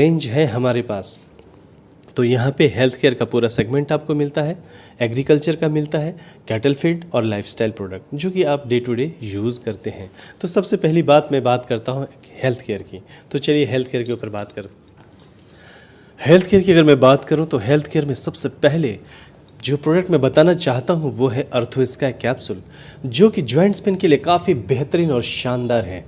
Range है हमारे पास। तो यहाँ पे हेल्थ केयर का पूरा सेगमेंट आपको मिलता है, एग्रीकल्चर का मिलता है, कैटल फीड और लाइफस्टाइल प्रोडक्ट जो कि आप डे टू डे यूज़ करते हैं। तो सबसे पहली बात मैं बात करता हूँ हेल्थ केयर की। तो चलिए हेल्थ केयर के ऊपर बात करते हैं। हेल्थ केयर की अगर मैं बात करूँ तो हेल्थ केयर में सबसे पहले जो प्रोडक्ट मैं बताना चाहता हूँ वो है अर्थोस्काई कैप्सूल, जो कि जॉइंट्स पेन के लिए काफ़ी बेहतरीन और शानदार है।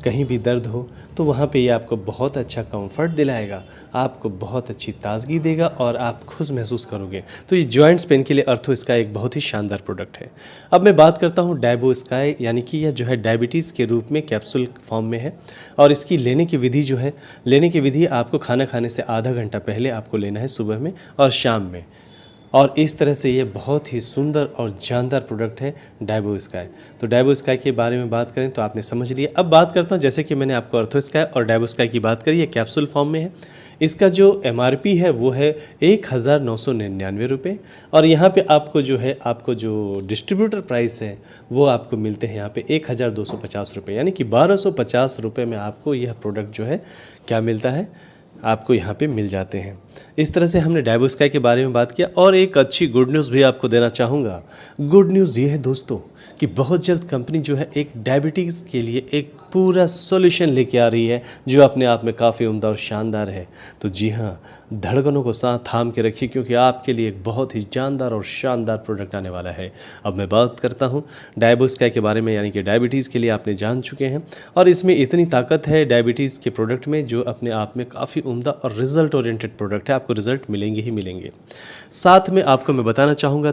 कहीं भी दर्द हो तो वहाँ पे ये आपको बहुत अच्छा कंफर्ट दिलाएगा, आपको बहुत अच्छी ताजगी देगा और आप खुश महसूस करोगे। तो ये जॉइंट्स पेन के लिए अर्थोस्काई एक बहुत ही शानदार प्रोडक्ट है। अब मैं बात करता हूँ डायबोस्काई, यानी कि यह जो है डायबिटीज़ के रूप में कैप्सूल फॉर्म में है और इसकी लेने की विधि जो है, लेने की विधि आपको खाना खाने से आधा घंटा पहले आपको लेना है, सुबह में और शाम में। और इस तरह से ये बहुत ही सुंदर और जानदार प्रोडक्ट है डायबोस्काई। तो डायबोस्काई के बारे में बात करें तो आपने समझ लिया। अब बात करता हूँ, जैसे कि मैंने आपको अर्थोस्काई और डायबोस्काई की बात करी, ये कैप्सूल फॉर्म में है। इसका जो MRP है वो है 1999 रुपये और यहाँ पे आपको जो है, आपको जो डिस्ट्रीब्यूटर प्राइस है वो आपको मिलते हैं यहाँ पे 1250 रुपये, यानी कि 1250 रुपये में आपको यह प्रोडक्ट जो है क्या मिलता है, आपको यहाँ पे मिल जाते हैं। इस तरह से हमने डायबोस्काई के बारे में बात किया। और एक अच्छी गुड न्यूज़ भी आपको देना चाहूँगा। गुड न्यूज़ ये है दोस्तों कि बहुत जल्द कंपनी जो है एक डायबिटीज़ के लिए एक पूरा सॉल्यूशन लेके आ रही है जो अपने आप में काफ़ी उम्दा और शानदार है। तो जी हाँ, धड़कनों को साथ थाम के रखिए क्योंकि आपके लिए एक बहुत ही जानदार और शानदार प्रोडक्ट आने वाला है। अब मैं बात करता हूँ डायबोस्काई के बारे में, यानी कि डायबिटीज़ के लिए आपने जान चुके हैं और इसमें इतनी ताकत है डायबिटीज़ के प्रोडक्ट में जो अपने आप में काफ़ी उम्दा और रिजल्ट ओरिएंटेड प्रोडक्ट है। आपको रिजल्ट मिलेंगे ही मिलेंगे। साथ में आपको मैं बताना चाहूँगा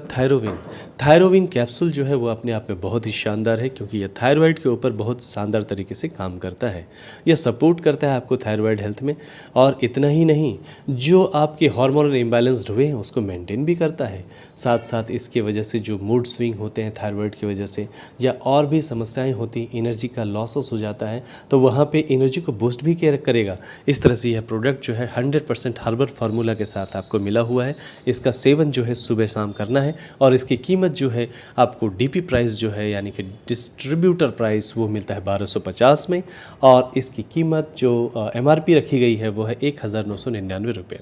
थायरोविन कैप्सूल जो है वो अपने आप में बहुत ही शानदार है क्योंकि यह थायराइड के ऊपर बहुत शानदार तरीके से काम करता है। यह सपोर्ट करता है आपको थायराइड हेल्थ में और इतना ही नहीं, जो आपके हार्मोनल इम्बैलेंस्ड हुए हैं उसको मेंटेन भी करता है। साथ साथ इसके वजह से जो मूड स्विंग होते हैं थायराइड की वजह से या और भी समस्याएं होती, एनर्जी का लॉसेस हो जाता है, तो वहाँ पे एनर्जी को बूस्ट भी करेगा। इस तरह से यह प्रोडक्ट जो है 100% हर्बल फार्मूला के साथ आपको मिला हुआ है। इसका सेवन जो है सुबह शाम करना है और इसकी कीमत जो है आपको DP प्राइस जो है, यानी कि डिस्ट्रीब्यूटर प्राइस, वो मिलता है 1250 में और इसकी कीमत जो MRP रखी गई है वो है 1999 रुपये।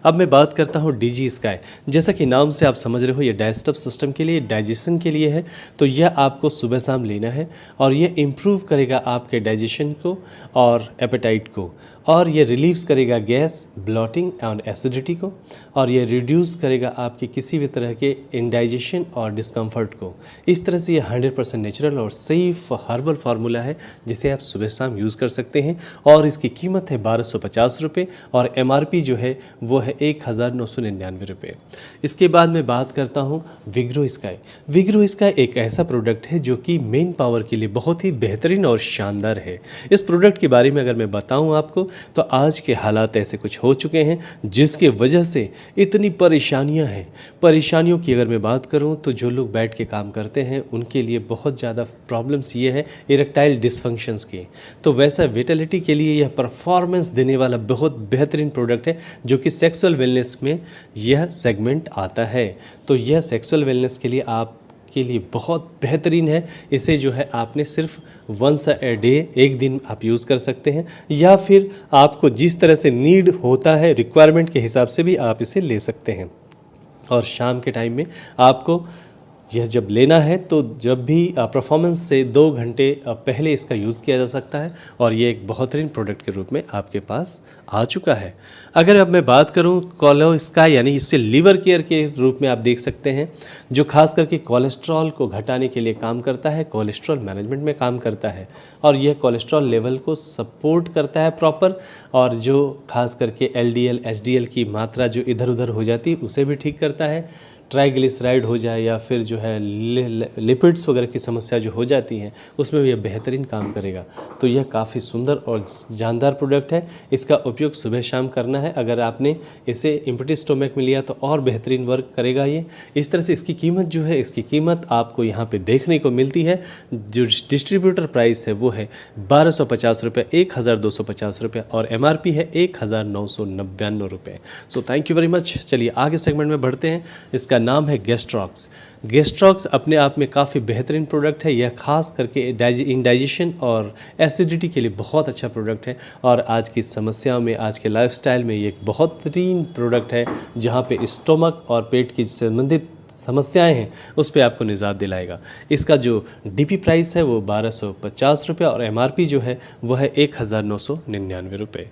अब मैं बात करता हूँ DG स्काई। जैसा कि नाम से आप समझ रहे हो ये डाइजेस्टिव सिस्टम के लिए, डाइजेशन के लिए है। तो यह आपको सुबह शाम लेना है और ये इम्प्रूव करेगा आपके डाइजेशन को और एपेटाइट को, और ये रिलीव्स करेगा गैस, ब्लॉटिंग और एसिडिटी को, और ये रिड्यूस करेगा आपके किसी भी तरह के इंडाइजेशन और डिस्कम्फर्ट को। इस तरह से ये 100% नेचुरल और सेफ हर्बल फार्मूला है जिसे आप सुबह शाम यूज़ कर सकते हैं और इसकी कीमत है 1250 रुपये और MRP जो है वो है 1999 रुपये। इसके बाद मैं बात करता हूँ विग्रो स्काई। विग्रो स्काई एक ऐसा प्रोडक्ट है जो कि मेन पावर के लिए बहुत ही बेहतरीन और शानदार है। इस प्रोडक्ट के बारे में अगर मैं बताऊँ आपको तो आज के हालात ऐसे कुछ हो चुके हैं जिसके वजह से इतनी परेशानियां हैं। परेशानियों की अगर मैं बात करूं तो जो लोग बैठ के काम करते हैं उनके लिए बहुत ज़्यादा प्रॉब्लम्स ये है इरेक्टाइल डिसफंक्शंस की। तो वैसा विटेलिटी के लिए यह परफॉर्मेंस देने वाला बहुत बेहतरीन प्रोडक्ट है जो कि सेक्सुअल वेलनेस में यह सेगमेंट आता है। तो यह सेक्सुअल वेलनेस के लिए आप के लिए बहुत बेहतरीन है। इसे जो है आपने सिर्फ वंस अ डे, एक दिन आप यूज़ कर सकते हैं या फिर आपको जिस तरह से नीड होता है, रिक्वायरमेंट के हिसाब से भी आप इसे ले सकते हैं। और शाम के टाइम में आपको यह जब लेना है तो जब भी परफॉर्मेंस से 2 घंटे पहले इसका यूज़ किया जा सकता है और ये एक बेहतरीन प्रोडक्ट के रूप में आपके पास आ चुका है। अगर अब मैं बात करूं कोलोस्काई, यानी इससे लीवर केयर के रूप में आप देख सकते हैं, जो खास करके कोलेस्ट्रॉल को घटाने के लिए काम करता है, कोलेस्ट्रॉल मैनेजमेंट में काम करता है और यह कोलेस्ट्रॉल लेवल को सपोर्ट करता है प्रॉपर, और जो खास करके LDL HDL की मात्रा जो इधर उधर हो जाती है उसे भी ठीक करता है। ट्राइग्लिसराइड हो जाए या फिर जो है लिपिड्स वगैरह की समस्या जो हो जाती हैं उसमें भी यह बेहतरीन काम करेगा। तो यह काफ़ी सुंदर और जानदार प्रोडक्ट है। इसका उपयोग सुबह शाम करना है। अगर आपने इसे एम्प्टी स्टोमक में लिया तो और बेहतरीन वर्क करेगा ये। इस तरह से इसकी कीमत जो है, इसकी कीमत आपको यहाँ पे देखने को मिलती है। जो डिस्ट्रीब्यूटर प्राइस है वो है 1250 रुपये, 1250 रुपये और MRP है 1999 रुपये। So thank you very much. चलिए आगे सेगमेंट में बढ़ते हैं। इसका जिनका नाम है गैस्ट्रॉक्स। गैस्ट्रॉक्स अपने आप में काफ़ी बेहतरीन प्रोडक्ट है। यह खास करके इंडाइजेशन और एसिडिटी के लिए बहुत अच्छा प्रोडक्ट है और आज की समस्याओं में, आज के लाइफस्टाइल में ये एक बहुत बेहतरीन प्रोडक्ट है जहाँ पे स्टोमक और पेट की संबंधित समस्याएं हैं उस पे आपको निजात दिलाएगा। इसका जो डीपी प्राइस है वो 1250 रुपये और एमआरपी जो है वह है 1999 रुपये।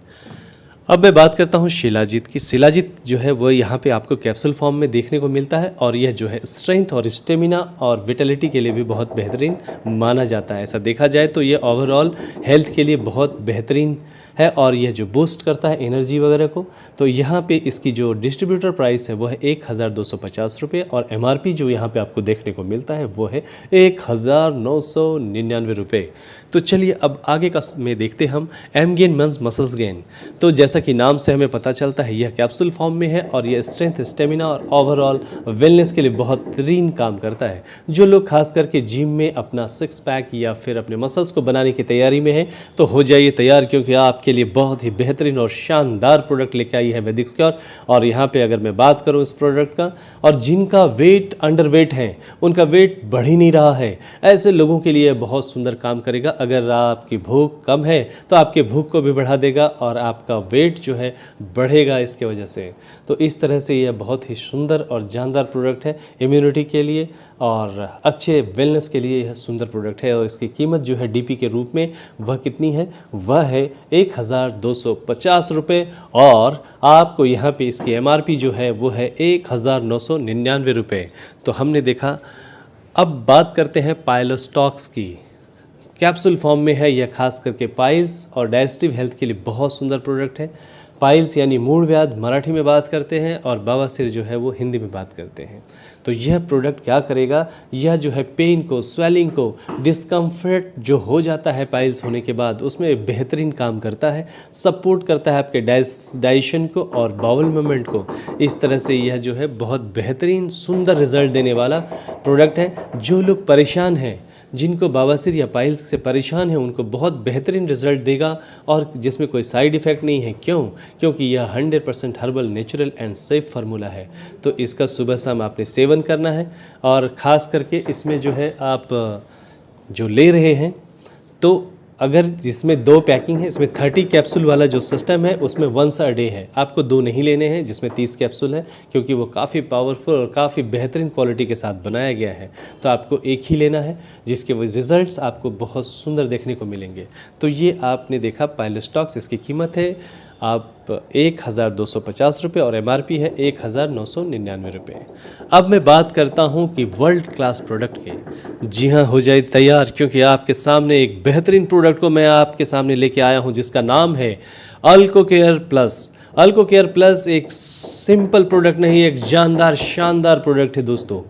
अब मैं बात करता हूँ शिलाजीत की। शिलाजीत जो है वो यहाँ पे आपको कैप्सूल फॉर्म में देखने को मिलता है और यह जो है स्ट्रेंथ और स्टेमिना और विटेलिटी के लिए भी बहुत बेहतरीन माना जाता है। ऐसा देखा जाए तो ये ओवरऑल हेल्थ के लिए बहुत बेहतरीन है और यह जो बूस्ट करता है एनर्जी वगैरह को। तो यहाँ पे इसकी जो डिस्ट्रीब्यूटर प्राइस है वो है 1250 रुपये और एमआरपी जो यहाँ पे आपको देखने को मिलता है वो है 1999 रुपये। तो चलिए अब आगे का में देखते हम aim gain men's muscles gain. तो जैसा कि नाम से हमें पता चलता है यह कैप्सूल फॉर्म में है और यह स्ट्रेंथ, स्टेमिना और ओवरऑल वेलनेस के लिए बहुत बेहतरीन काम करता है। जो लोग खास करके जिम में अपना सिक्स पैक या फिर अपने मसल्स को बनाने की तैयारी में है तो हो जाइए तैयार, क्योंकि आपके लिए बहुत ही बेहतरीन और शानदार प्रोडक्ट लेके आई है वैदिक स्क्योर। और यहाँ पे अगर मैं बात करूँ इस प्रोडक्ट का, और जिनका वेट अंडर वेट है, उनका वेट बढ़ ही नहीं रहा है, ऐसे लोगों के लिए बहुत सुंदर काम करेगा। अगर आपकी भूख कम है तो आपके भूख को भी बढ़ा देगा और आपका वेट जो है बढ़ेगा इसके वजह से। तो इस तरह से यह बहुत ही सुंदर और जानदार प्रोडक्ट है इम्यूनिटी के लिए और अच्छे वेलनेस के लिए। यह सुंदर प्रोडक्ट है और इसकी कीमत जो है डीपी के रूप में वह कितनी है, वह है 1250 रुपये और आपको यहाँ पे इसकी एमआरपी जो है वो है 1999 रुपये। तो हमने देखा। अब बात करते हैं पाइलोस्टॉक्स की। कैप्सूल फॉर्म में है यह, खास करके पाइल्स और डाइजेस्टिव हेल्थ के लिए बहुत सुंदर प्रोडक्ट है। पाइल्स यानी मूल व्याध मराठी में बात करते हैं और बवासीर जो है वो हिंदी में बात करते हैं। तो यह प्रोडक्ट क्या करेगा, यह जो है पेन को, स्वेलिंग को, डिस्कम्फर्ट जो हो जाता है पाइल्स होने के बाद, उसमें बेहतरीन काम करता है, सपोर्ट करता है आपके डाइजेशन को और बाउल मूवमेंट को। इस तरह से यह जो है बहुत बेहतरीन सुंदर रिजल्ट देने वाला प्रोडक्ट है। जो लोग परेशान हैं, जिनको बवासीर या पाइल्स से परेशान है, उनको बहुत बेहतरीन रिजल्ट देगा और जिसमें कोई साइड इफ़ेक्ट नहीं है। क्यों? क्योंकि यह 100% herbal, natural and safe formula है। तो इसका सुबह शाम आपने सेवन करना है और ख़ास करके इसमें जो है आप जो ले रहे हैं, तो अगर जिसमें 2 पैकिंग है, इसमें 30 कैप्सूल वाला जो सिस्टम है उसमें वंस अ डे है। आपको 2 नहीं लेने हैं जिसमें 30 कैप्सूल है, क्योंकि वो काफ़ी पावरफुल और काफ़ी बेहतरीन क्वालिटी के साथ बनाया गया है। तो आपको एक ही लेना है जिसके रिजल्ट्स आपको बहुत सुंदर देखने को मिलेंगे। तो ये आपने देखा पाइलोस्टॉक्स, इसकी कीमत है आप 1250 रुपये और एमआरपी है 1999 रुपये। अब मैं बात करता हूं कि वर्ल्ड क्लास प्रोडक्ट के। जी हाँ, हो जाए तैयार, क्योंकि आपके सामने एक बेहतरीन प्रोडक्ट को मैं आपके सामने लेके आया हूं जिसका नाम है अल्को केयर प्लस। अल्को केयर प्लस एक सिंपल प्रोडक्ट नहीं, एक जानदार शानदार प्रोडक्ट है दोस्तों।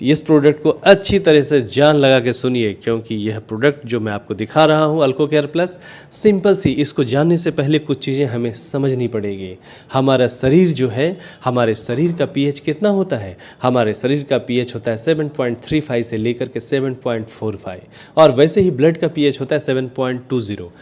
इस प्रोडक्ट को अच्छी तरह से जान लगा के सुनिए, क्योंकि यह प्रोडक्ट जो मैं आपको दिखा रहा हूं अल्को केयर प्लस, सिंपल सी, इसको जानने से पहले कुछ चीज़ें हमें समझनी पड़ेगी। हमारा शरीर जो है, हमारे शरीर का पीएच कितना होता है? हमारे शरीर का पीएच होता है 7.35 से लेकर के 7.45 और वैसे ही ब्लड का पीएच होता है 7.20।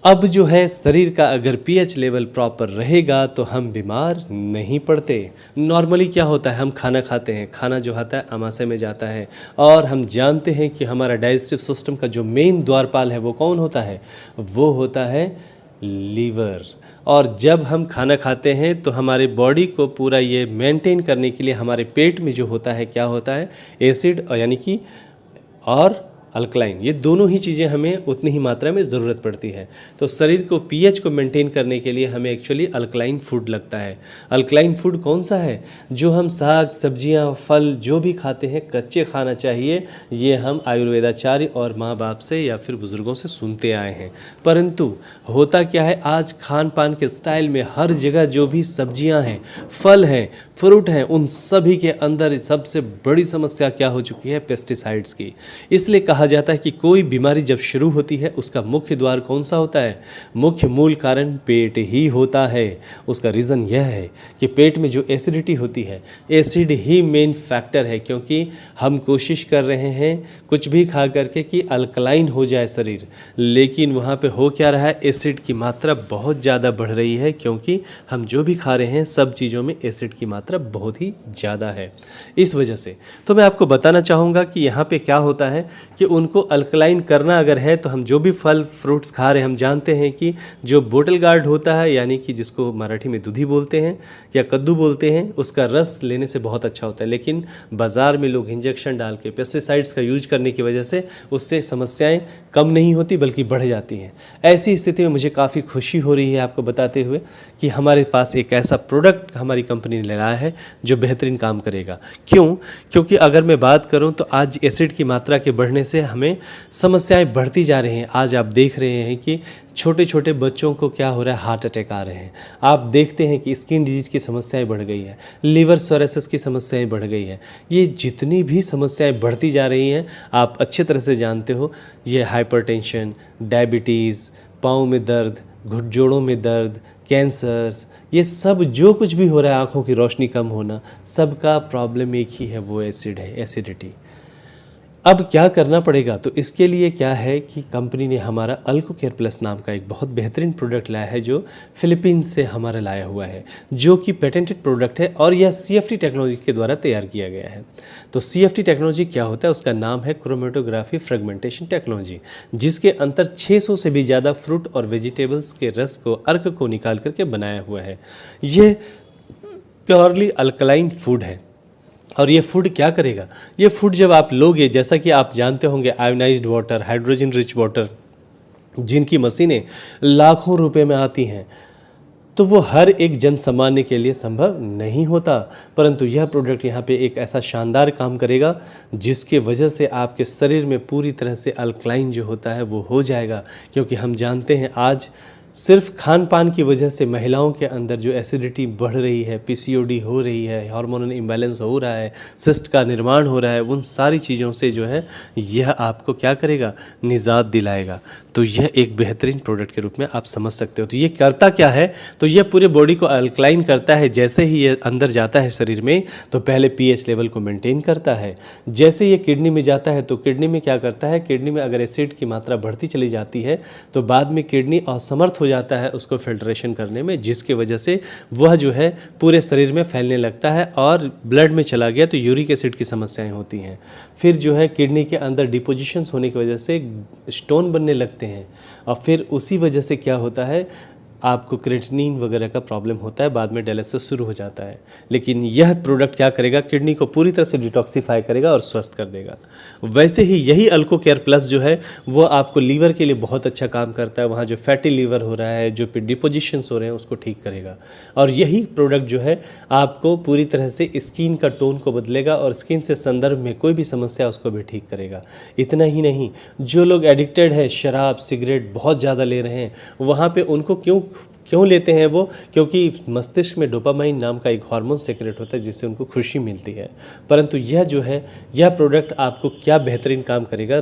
अब जो है शरीर का अगर पीएच लेवल प्रॉपर रहेगा तो हम बीमार नहीं पड़ते। नॉर्मली क्या होता है, हम खाना खाते हैं, खाना जो आता है आमाशय में जाता है और हम जानते हैं कि हमारा डाइजेस्टिव सिस्टम का जो मेन द्वारपाल है वो कौन होता है, वो होता है लीवर। और जब हम खाना खाते हैं तो हमारे बॉडी को पूरा ये मेंटेन करने के लिए हमारे पेट में जो होता है, क्या होता है, एसिड यानी कि और अल्कलाइन, ये दोनों ही चीज़ें हमें उतनी ही मात्रा में ज़रूरत पड़ती है। तो शरीर को पीएच को मेंटेन करने के लिए हमें एक्चुअली अल्कलाइन फूड लगता है। अल्कलाइन फूड कौन सा है? जो हम साग, सब्जियां, फल जो भी खाते हैं कच्चे खाना चाहिए, ये हम आयुर्वेदाचार्य और माँ बाप से या फिर बुज़ुर्गों से सुनते आए हैं। परंतु होता क्या है, आज खान पान के स्टाइल में हर जगह जो भी सब्जियां हैं, फल हैं, फ्रूट हैं, उन सभी के अंदर सबसे बड़ी समस्या क्या हो चुकी है, पेस्टिसाइड्स की। इसलिए कहा कहा जाता है कि कोई बीमारी जब शुरू होती है उसका मुख्य द्वार कौन सा होता है? मुख्य मूल कारण पेट ही होता है। उसका रीज़न यह है कि पेट में जो एसिडिटी होती है, एसिड ही मेन फैक्टर है, क्योंकि हम कोशिश कर रहे हैं कुछ भी खा करके कि अल्कलाइन हो जाए शरीर, लेकिन वहाँ पे हो क्या रहा है, एसिड की मात्रा बहुत ज़्यादा बढ़ रही है, क्योंकि हम जो भी खा रहे हैं सब चीज़ों में एसिड की मात्रा बहुत ही ज़्यादा है। इस वजह से तो मैं आपको बताना चाहूँगा कि यहाँ पे क्या होता है कि उनको अल्कलाइन करना अगर है तो हम जो भी फल फ्रूट्स खा रहे हैं, हम जानते हैं कि जो बोतल गार्ड होता है, यानी कि जिसको मराठी में दूधी बोलते हैं या कद्दू बोलते हैं, उसका रस लेने से बहुत अच्छा होता है, लेकिन बाज़ार में लोग इंजेक्शन डाल के पेस्टिसाइड्स का यूज करने की वजह से उससे समस्याएं कम नहीं होती बल्कि बढ़ जाती हैं। ऐसी स्थिति में मुझे काफ़ी खुशी हो रही है आपको बताते हुए कि हमारे पास एक ऐसा प्रोडक्ट हमारी कंपनी ने लाया है जो बेहतरीन काम करेगा। क्यों? क्योंकि अगर मैं बात करूं तो आज एसिड की मात्रा के बढ़ने से हमें समस्याएं बढ़ती जा रही हैं। आज आप देख रहे हैं कि छोटे छोटे बच्चों को क्या हो रहा है, हार्ट अटैक आ रहे हैं। आप देखते हैं कि स्किन डिजीज़ की समस्याएं बढ़ गई है, लीवर सोरेसिस की समस्याएं बढ़ गई है। ये जितनी भी समस्याएं बढ़ती जा रही हैं आप अच्छे तरह से जानते हो, ये हाइपरटेंशन, डायबिटीज़, पाँव में दर्द, घुटजोड़ों में दर्द, कैंसर्स, ये सब जो कुछ भी हो रहा है, आँखों की रोशनी कम होना, सबका प्रॉब्लम एक ही है, वो एसिड है, एसिडिटी। अब क्या करना पड़ेगा? तो इसके लिए क्या है कि कंपनी ने हमारा अल्को केयर प्लस नाम का एक बहुत बेहतरीन प्रोडक्ट लाया है जो फिलीपींस से हमारा लाया हुआ है, जो कि पेटेंटेड प्रोडक्ट है और यह CFT टेक्नोलॉजी के द्वारा तैयार किया गया है। तो CFT टेक्नोलॉजी क्या होता है? उसका नाम है क्रोमेटोग्राफी फ्रेगमेंटेशन टेक्नोलॉजी, जिसके अंतर 600 से भी ज़्यादा फ्रूट और वेजिटेबल्स के रस को, अर्क को निकाल करके बनाया हुआ है। ये प्योरली अल्कलाइन फूड है। और ये फूड क्या करेगा? ये फूड जब आप लोगे, जैसा कि आप जानते होंगे, ionised water, hydrogen rich water, जिनकी मशीनें लाखों रुपए में आती हैं, तो वो हर एक जन सामान्य के लिए संभव नहीं होता। परंतु यह प्रोडक्ट यहाँ पे एक ऐसा शानदार काम करेगा जिसके वजह से आपके शरीर में पूरी तरह से अल्कलाइन जो होता है वो हो जाएगा। क्योंकि हम जानते हैं आज सिर्फ खान पान की वजह से महिलाओं के अंदर जो एसिडिटी बढ़ रही है, PCOD हो रही है, हार्मोनल इम्बैलेंस हो रहा है, सिस्ट का निर्माण हो रहा है, उन सारी चीज़ों से जो है यह आपको क्या करेगा? निजात दिलाएगा। तो यह एक बेहतरीन प्रोडक्ट के रूप में आप समझ सकते हो। तो ये करता क्या है? तो यह पूरे बॉडी को अल्कलाइन करता है। जैसे ही ये अंदर जाता है शरीर में तो पहले pH लेवल को मेंटेन करता है। जैसे ये किडनी में जाता है तो किडनी में क्या करता है? किडनी में अगर एसिड की मात्रा बढ़ती चली जाती है तो बाद में किडनी असमर्थ हो जाता है उसको फिल्ट्रेशन करने में, जिसके वजह से वह जो है पूरे शरीर में फैलने लगता है और ब्लड में चला गया तो यूरिक एसिड की समस्याएं होती हैं। फिर जो है किडनी के अंदर डिपोजिशंस होने की वजह से स्टोन बनने लगते हैं और फिर उसी वजह से क्या होता है, आपको क्रेटिनिन वगैरह का प्रॉब्लम होता है, बाद में डायलिसिस शुरू हो जाता है। लेकिन यह प्रोडक्ट क्या करेगा? किडनी को पूरी तरह से डिटॉक्सिफाई करेगा और स्वस्थ कर देगा। वैसे ही यही अल्को केयर प्लस जो है वो आपको लीवर के लिए बहुत अच्छा काम करता है। वहाँ जो फैटी लीवर हो रहा है, जो डिपोजिशंस हो रहे हैं, उसको ठीक करेगा। और यही प्रोडक्ट जो है आपको पूरी तरह से स्किन का टोन को बदलेगा और स्किन से संदर्भ में कोई भी समस्या उसको भी ठीक करेगा। इतना ही नहीं, जो लोग एडिक्टेड है, शराब सिगरेट बहुत ज़्यादा ले रहे हैं, वहाँ पे उनको क्यों लेते हैं वो? क्योंकि मस्तिष्क में डोपामाइन नाम का एक हार्मोन सेक्रेट होता है जिससे उनको खुशी मिलती है। परंतु यह जो है, यह प्रोडक्ट आपको क्या बेहतरीन काम करेगा?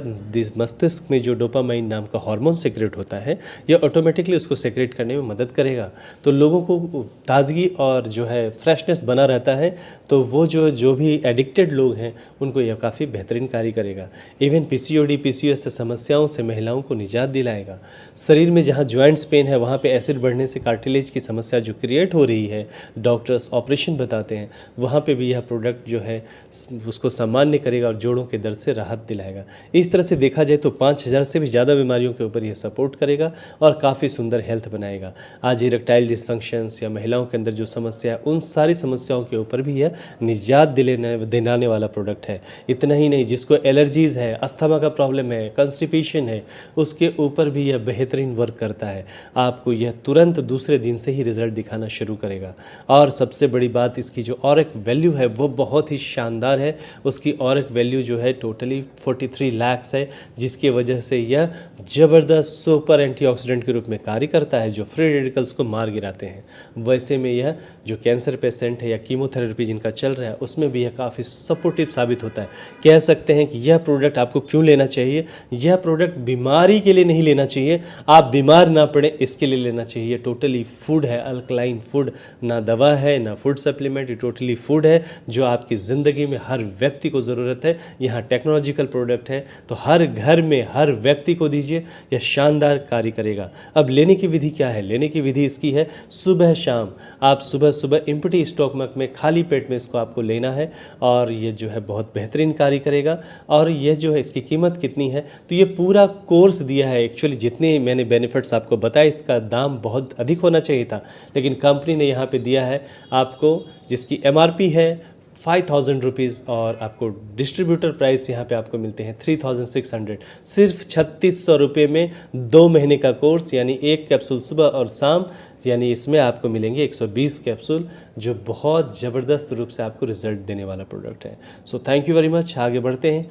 मस्तिष्क में जो डोपामाइन नाम का हार्मोन सेक्रेट होता है, यह ऑटोमेटिकली उसको सेक्रेट करने में मदद करेगा। तो लोगों को ताजगी और जो है फ्रेशनेस बना रहता है। तो वो जो भी एडिक्टेड लोग हैं उनको यह काफ़ी बेहतरीन कार्य करेगा। इवन PCOD PCOS से समस्याओं से महिलाओं को निजात दिलाएगा। शरीर में जहाँ जॉइंट्स पेन है वहाँ पे एसिड बढ़ने से कार्टिलेज की समस्या जो क्रिएट हो रही है, डॉक्टर्स ऑपरेशन बताते हैं, वहाँ पे भी यह प्रोडक्ट जो है उसको सामान्य करेगा और जोड़ों के दर्द से राहत दिलाएगा। इस तरह से देखा जाए तो 5000 से भी ज़्यादा बीमारियों के ऊपर यह सपोर्ट करेगा और काफ़ी सुंदर हेल्थ बनाएगा। आज इरेक्टाइल डिसफंक्शंस या महिलाओं के अंदर जो समस्या है, उन सारी समस्याओं के ऊपर भी यह निजात दिलाने वाला प्रोडक्ट है। इतना ही नहीं, जिसको एलर्जीज़ है, अस्थमा का प्रॉब्लम है, कंस्टिपेशन है, उसके ऊपर भी यह बेहतरीन वर्क करता है। आपको यह तुरंत दूसरे दिन से ही रिजल्ट दिखाना शुरू करेगा। और सबसे बड़ी बात, इसकी जो और एक वैल्यू है वो बहुत ही शानदार है। उसकी और एक वैल्यू जो है टोटली 43 लाख्स है, जिसकी वजह से यह ज़बरदस्त सुपर एंटीऑक्सीडेंट के रूप में कार्य करता है जो फ्री रेडिकल्स को मार गिराते हैं। वैसे में यह जो कैंसर पेशेंट है या कीमोथेरेपी जिनका चल रहा है उसमें भी यह काफ़ी सपोर्टिव साबित होता है। कह सकते हैं कि यह प्रोडक्ट आपको क्यों लेना चाहिए। यह प्रोडक्ट बीमारी के लिए नहीं लेना चाहिए, आप बीमार ना पड़े इसके लिए लेना चाहिए। टोटली फूड है, अल्कलाइन फूड, ना दवा है ना फूड सप्लीमेंट, ये टोटली फूड है जो आपकी ज़िंदगी में हर व्यक्ति को ज़रूरत है। यहाँ टेक्नोलॉजिकल प्रोडक्ट है तो हर घर में हर व्यक्ति को दीजिए, यह शानदार कार्य करेगा। अब लेने की विधि क्या है? लेने की विधि इसकी है सुबह शाम। आप सुबह सुबह एम्प्टी स्टोमक में खाली पेट में इसको आपको लेना है और ये जो है बहुत बेहतरीन कार्य करेगा। और ये जो है इसकी कीमत कितनी है, तो ये पूरा कोर्स दिया है। एक्चुअली जितने मैंने बेनिफिट्स आपको बताए इसका दाम बहुत अधिक होना चाहिए था, लेकिन कंपनी ने यहाँ पे दिया है आपको, जिसकी MRP है 5000 रुपीज़ और आपको डिस्ट्रीब्यूटर प्राइस यहाँ पे आपको मिलते हैं 3600। सिर्फ 3600 रुपये में 2 महीने का कोर्स, यानी 1 कैप्सूल सुबह और शाम, यानी इसमें आपको मिलेंगे 120 कैप्सूल, जो बहुत ज़बरदस्त रूप से आपको रिजल्ट देने वाला प्रोडक्ट है। So thank you very much. आगे बढ़ते हैं।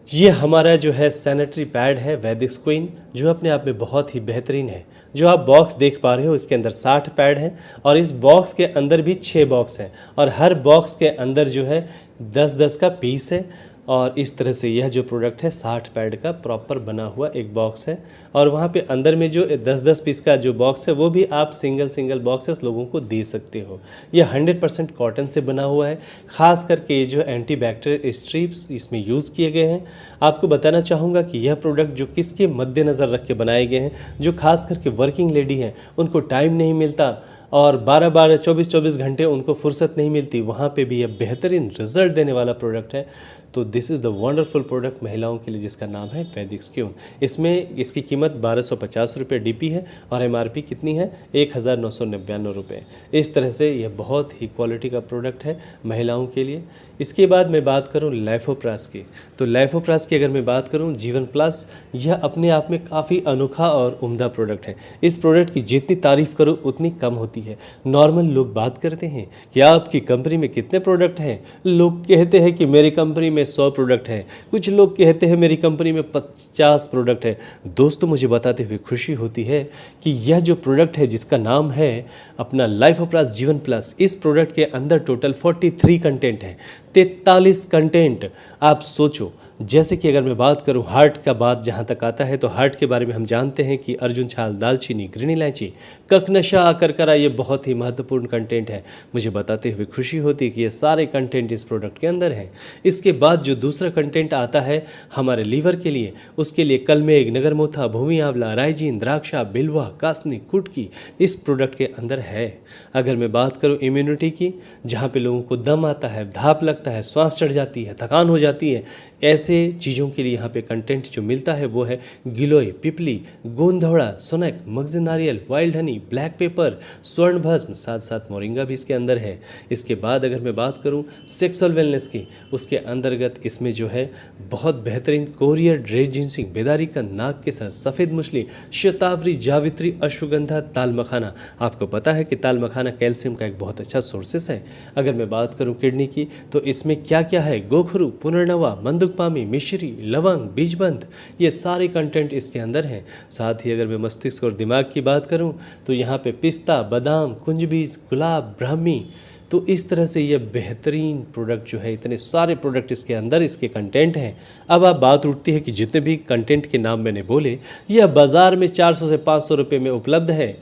ये हमारा जो है सैनिटरी पैड है वैदिक्स क्वीन, जो अपने आप में बहुत ही बेहतरीन है। जो आप बॉक्स देख पा रहे हो इसके अंदर 60 पैड हैं और इस बॉक्स के अंदर भी 6 बॉक्स हैं और हर बॉक्स के अंदर जो है 10-10 का पीस है। और इस तरह से यह जो प्रोडक्ट है 60 पैड का प्रॉपर बना हुआ एक बॉक्स है। और वहाँ पे अंदर में जो 10-10 पीस का जो बॉक्स है वो भी आप सिंगल बॉक्सेस लोगों को दे सकते हो। यह 100% कॉटन से बना हुआ है। ख़ास करके ये जो एंटी बैक्टीरियल स्ट्रिप्स इसमें यूज़ किए गए हैं। आपको बताना चाहूँगा कि यह प्रोडक्ट जो किसके मद्देनज़र रख के बनाए गए हैं, जो खास करके वर्किंग लेडी हैं, उनको टाइम नहीं मिलता और 12-12 24-24 घंटे उनको फुर्सत नहीं मिलती, वहाँ पे भी यह बेहतरीन रिजल्ट देने वाला प्रोडक्ट है। तो this is the wonderful product महिलाओं के लिए, जिसका नाम है वैदिक्स क्यून। इसमें इसकी कीमत 1250 रुपये DP है और MRP कितनी है 1999 रुपये। इस तरह से यह बहुत ही क्वालिटी का प्रोडक्ट है महिलाओं के लिए। इसके बाद मैं बात करूं लाइफोप्रास की, तो लाइफोप्रास की अगर मैं बात करूं जीवन प्लस, यह अपने आप में काफ़ी अनोखा और उम्दा प्रोडक्ट है। इस प्रोडक्ट की जितनी तारीफ़ करो उतनी कम होती है। नॉर्मल लोग बात करते हैं कि आपकी कंपनी में कितने प्रोडक्ट हैं, लोग कहते हैं कि मेरी कंपनी में 100 प्रोडक्ट हैं, कुछ लोग कहते हैं मेरी कंपनी में 50 प्रोडक्ट है। दोस्तों, मुझे बताते हुए खुशी होती है कि यह जो प्रोडक्ट है जिसका नाम है अपना लाइफोप्रास जीवन प्लस, इस प्रोडक्ट के अंदर टोटल 43 कंटेंट है, 43 कंटेंट। आप सोचो, जैसे कि अगर मैं बात करूं हार्ट का बात जहां तक आता है तो हार्ट के बारे में हम जानते हैं कि अर्जुन छाल, दालचीनी, ग्रीन इलायची, ककनशा, अकरकरा, ये बहुत ही महत्वपूर्ण कंटेंट है। मुझे बताते हुए खुशी होती है कि ये सारे कंटेंट इस प्रोडक्ट के अंदर हैं। इसके बाद जो दूसरा कंटेंट आता है हमारे लीवर के लिए, उसके लिए कलमेघ, नगरमोथा, भूमि आंवला, राइजीन, द्राक्षा, बिल्वा, कासनी, कुटकी इस प्रोडक्ट के अंदर है। अगर मैं बात करूँ इम्यूनिटी की, जहाँ पे लोगों को दम आता है, धाप लगता है, श्वास चढ़ जाती है, थकान हो जाती है, ऐसे चीज़ों के लिए यहाँ पे कंटेंट जो मिलता है वो है गिलोय, पिपली, गोंधौड़ा, सुनक, मगज नारियल, वाइल्ड हनी, ब्लैक पेपर, स्वर्ण भस्म, साथ साथ मोरिंगा भी इसके अंदर है। इसके बाद अगर मैं बात करूँ सेक्सुअल वेलनेस की, उसके अंतर्गत इसमें जो है बहुत बेहतरीन कोरियर, रेड जिनसिंग, बेदारी का, नाग के सर, सफ़ेद मुछली, शतावरी, जावित्री, अश्वगंधा, ताल मखाना। आपको पता है कि ताल मखाना कैल्शियम का एक बहुत अच्छा सोर्सेस है। अगर मैं बात करूँ किडनी की, तो इसमें क्या क्या है, गोखरू, पुनर्नवा, मंदुकपामी, मिश्री, लवंग, बीजबंद, ये सारे कंटेंट इसके अंदर हैं। साथ ही अगर मैं मस्तिष्क और दिमाग की बात करूं तो यहाँ पे पिस्ता, बादाम, कुंजबीज, गुलाब, ब्राह्मी, तो इस तरह से ये बेहतरीन प्रोडक्ट जो है, इतने सारे प्रोडक्ट इसके अंदर इसके कंटेंट हैं। अब आप बात उठती है कि जितने भी कंटेंट के नाम मैंने बोले, यह बाज़ार में 400 से 500 रुपये में उपलब्ध है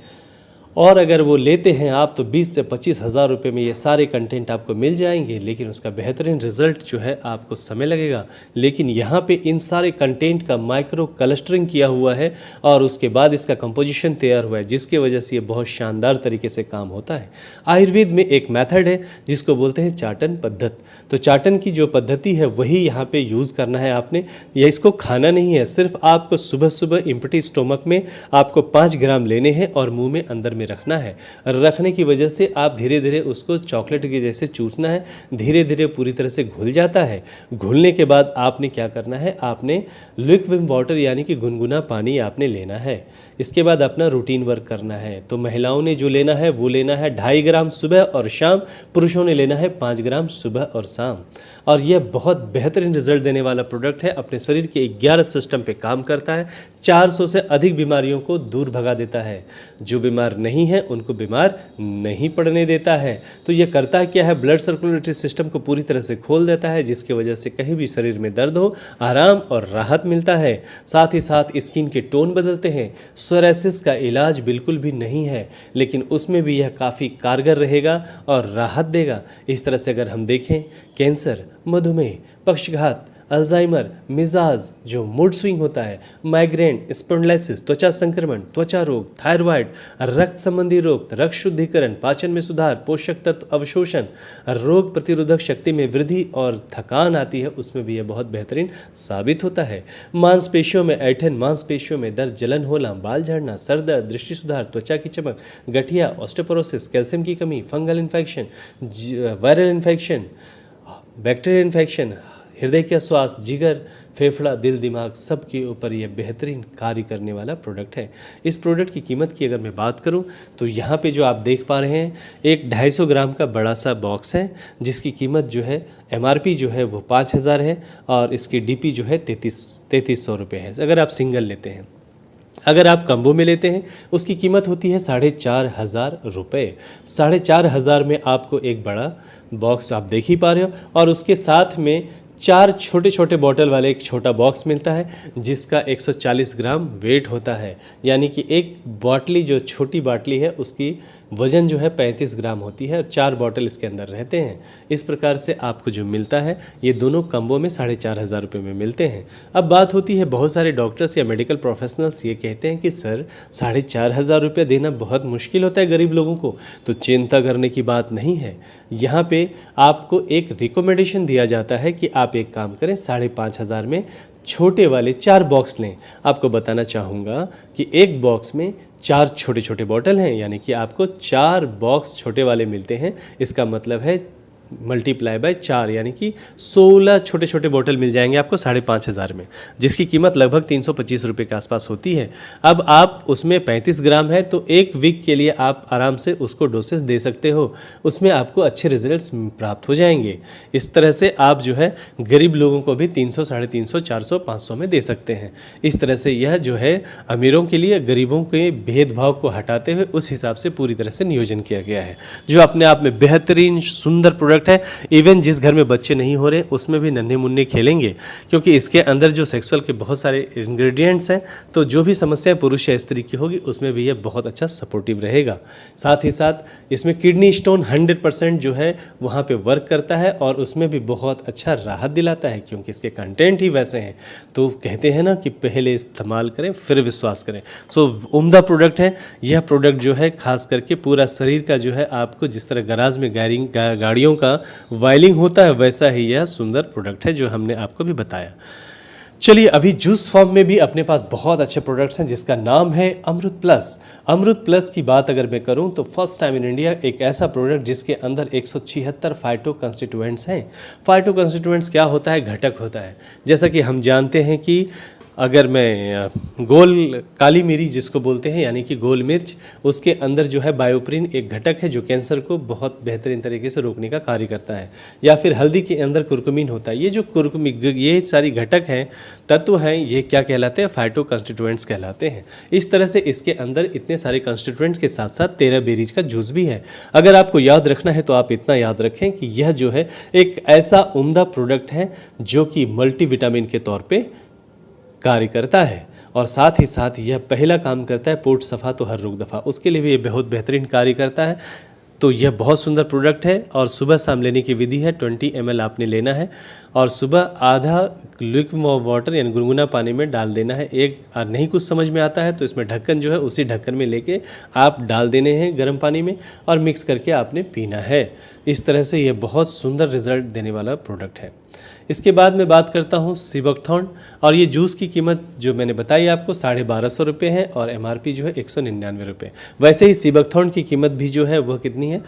और अगर वो लेते हैं आप तो 20 से 25 हज़ार रुपये में ये सारे कंटेंट आपको मिल जाएंगे, लेकिन उसका बेहतरीन रिजल्ट जो है आपको समय लगेगा। लेकिन यहाँ पे इन सारे कंटेंट का माइक्रो क्लस्टरिंग किया हुआ है और उसके बाद इसका कंपोजिशन तैयार हुआ है, जिसकी वजह से ये बहुत शानदार तरीके से काम होता है। आयुर्वेद में एक मेथड है जिसको बोलते हैं चाटन पद्धत। तो चाटन की जो पद्धति है वही यहाँ पे यूज़ करना है आपने, या इसको खाना नहीं है, सिर्फ आपको सुबह सुबह एम्प्टी स्टोमक में आपको 5 ग्राम लेने हैं और मुँह में अंदर में में रखना है। रखने की वजह से आप धीरे धीरे उसको चॉकलेट के जैसे चूसना है, धीरे धीरे पूरी तरह से घुल जाता है। घुलने के बाद आपने क्या करना है, आपने लिक्विड वाटर यानी कि गुनगुना पानी आपने लेना है। इसके बाद अपना रूटीन वर्क करना है। तो महिलाओं ने जो लेना है वो लेना है 2.5 ग्राम सुबह और शाम, पुरुषों ने लेना है 5 ग्राम सुबह और शाम। और यह बहुत बेहतरीन रिजल्ट देने वाला प्रोडक्ट है। अपने शरीर के 11 सिस्टम पे काम करता है, 400 से अधिक बीमारियों को दूर भगा देता है। जो बीमार नहीं है उनको बीमार नहीं पड़ने देता है। तो यह करता क्या है, ब्लड सर्कुलेटरी सिस्टम को पूरी तरह से खोल देता है, जिसकी वजह से कहीं भी शरीर में दर्द हो आराम और राहत मिलता है। साथ ही साथ स्किन के टोन बदलते हैं। सोरासिस का इलाज बिल्कुल भी नहीं है, लेकिन उसमें भी यह काफ़ी कारगर रहेगा और राहत देगा। इस तरह से अगर हम देखें, कैंसर, मधुमेह, पक्षघात, अल्जाइमर, मिजाज, जो मूड स्विंग होता है, माइग्रेन, स्पॉन्डिलाइसिस, त्वचा संक्रमण, त्वचा रोग, थायराइड, रक्त संबंधी रोग, रक्त शुद्धिकरण, पाचन में सुधार, पोषक तत्व अवशोषण, रोग प्रतिरोधक शक्ति में वृद्धि और थकान आती है, उसमें भी यह बहुत बेहतरीन साबित होता है। मांसपेशियों में ऐंठन, मांसपेशियों में दर्द, जलन होना, बाल झड़ना, सर दर्द, दृष्टि सुधार, त्वचा की चमक, गठिया, ऑस्टियोपोरोसिस, कैल्शियम की कमी, fungal infection, viral infection, bacterial infection, हृदय का स्वास्थ्य, जिगर, फेफड़ा, दिल, दिमाग, सब के ऊपर यह बेहतरीन कार्य करने वाला प्रोडक्ट है। इस प्रोडक्ट की कीमत की अगर मैं बात करूं तो यहाँ पे जो आप देख पा रहे हैं, एक 250 ग्राम का बड़ा सा बॉक्स है, जिसकी कीमत जो है MRP जो है वो 5000 है और इसकी DP जो है 3300 रुपये है अगर आप सिंगल लेते हैं। अगर आप कम्बो में लेते हैं उसकी कीमत होती है 4500 रुपये। 4500 में आपको एक बड़ा बॉक्स आप देख ही पा रहे हो, और उसके साथ में 4 छोटे छोटे बॉटल वाले एक छोटा बॉक्स मिलता है, जिसका 140 ग्राम वेट होता है। यानी कि एक बाटली, जो छोटी बाटली है, उसकी वज़न जो है 35 ग्राम होती है और 4 बॉटल इसके अंदर रहते हैं। इस प्रकार से आपको जो मिलता है, ये दोनों कम्बो में 4500 रुपये में मिलते हैं। अब बात होती है, बहुत सारे डॉक्टर्स या मेडिकल प्रोफेशनल्स ये कहते हैं कि सर 4500 रुपये देना बहुत मुश्किल होता है गरीब लोगों को। तो चिंता करने की बात नहीं है। यहाँ पे आपको एक रिकमेंडेशन दिया जाता है कि आप एक काम करें, 5500 में छोटे वाले 4 बॉक्स लें। आपको बताना चाहूँगा कि एक बॉक्स में 4 छोटे छोटे बॉटल हैं, यानी कि आपको 4 बॉक्स छोटे वाले मिलते हैं। इसका मतलब है मल्टीप्लाई बाय 4, यानी कि 16 छोटे छोटे बोतल मिल जाएंगे आपको 5500 में, जिसकी कीमत लगभग 325 रुपये के आसपास होती है। अब आप उसमें 35 ग्राम है तो एक वीक के लिए आप आराम से उसको डोसेस दे सकते हो, उसमें आपको अच्छे रिजल्ट्स प्राप्त हो जाएंगे। इस तरह से आप जो है गरीब लोगों को भी 300, 350, 400, 500 में दे सकते हैं। इस तरह से यह जो है अमीरों के लिए गरीबों के भेदभाव को हटाते हुए उस हिसाब से पूरी तरह से नियोजन किया गया है, जो अपने आप में बेहतरीन सुंदर प्रोडक्ट है। इवन जिस घर में बच्चे नहीं हो रहे उसमें भी नन्हे मुन्ने खेलेंगे, क्योंकि इसके अंदर जो सेक्सुअल के बहुत सारे इंग्रेडिएंट्स हैं, तो जो भी समस्या पुरुष या स्त्री की होगी उसमें भी यह बहुत अच्छा सपोर्टिव रहेगा। साथ ही साथ इसमें किडनी स्टोन 100% जो है वहाँ पे वर्क करता है और उसमें भी बहुत अच्छा राहत दिलाता है, क्योंकि इसके कंटेंट ही वैसे हैं। तो कहते हैं ना कि पहले इस्तेमाल करें फिर विश्वास करें। सो उम्दा प्रोडक्ट है यह प्रोडक्ट, जो है खास करके पूरा शरीर का जो है, आपको जिस तरह गैराज में गाड़ियों का वायरिंग होता है वैसा ही यह सुंदर प्रोडक्ट है जो हमने आपको भी बताया। चलिए, अभी जूस फॉर्म में भी अपने पास बहुत अच्छे प्रोडक्ट्स हैं, जिसका नाम है अमृत प्लस। अमृत प्लस की बात अगर मैं करूं तो फर्स्ट टाइम इन इंडिया एक ऐसा प्रोडक्ट जिसके अंदर 176 फाइटो कंस्टिट्यूएंट्स हैं। फाइटो कंस्टिट्यूएंट्स क्या होता है? घटक होता है। जैसा कि हम जानते हैं कि अगर मैं गोल काली मिरी जिसको बोलते हैं, यानी कि गोल मिर्च, उसके अंदर जो है बायोप्रिन एक घटक है जो कैंसर को बहुत बेहतरीन तरीके से रोकने का कार्य करता है। या फिर हल्दी के अंदर कुरकुमिन होता है। ये जो कुरकुमिन, ये सारी घटक हैं, तत्व हैं, ये क्या कहलाते हैं? फाइटो कंस्टिट्यूएंट्स कहलाते हैं। इस तरह से इसके अंदर इतने सारे कंस्टिट्यूएंट्स के साथ साथ 13 बेरीज का जूस भी है। अगर आपको याद रखना है तो आप इतना याद रखें कि यह जो है एक ऐसा उम्दा प्रोडक्ट है जो कि मल्टीविटामिन के तौर पर कार्य करता है, और साथ ही साथ यह पहला काम करता है पोट सफ़ा तो हर रोग दफ़ा, उसके लिए भी ये बहुत बेहतरीन कार्य करता है। तो यह बहुत सुंदर प्रोडक्ट है और सुबह शाम लेने की विधि है। 20 ml आपने लेना है और सुबह आधा लिक्विड वाटर यानी गुनगुना पानी में डाल देना है। एक नहीं कुछ समझ में आता है तो इसमें ढक्कन जो है उसी ढक्कन में लेके आप डाल देने हैं गर्म पानी में और मिक्स करके आपने पीना है। इस तरह से यह बहुत सुंदर रिजल्ट देने वाला प्रोडक्ट है। इसके बाद मैं बात करता हूँ सीबकथॉर्न, और ये जूस की कीमत जो मैंने बताई आपको 1250 रुपये है और एमआरपी जो है 199 रुपये। वैसे ही सीबकथॉर्न की कीमत भी जो है वह कितनी है,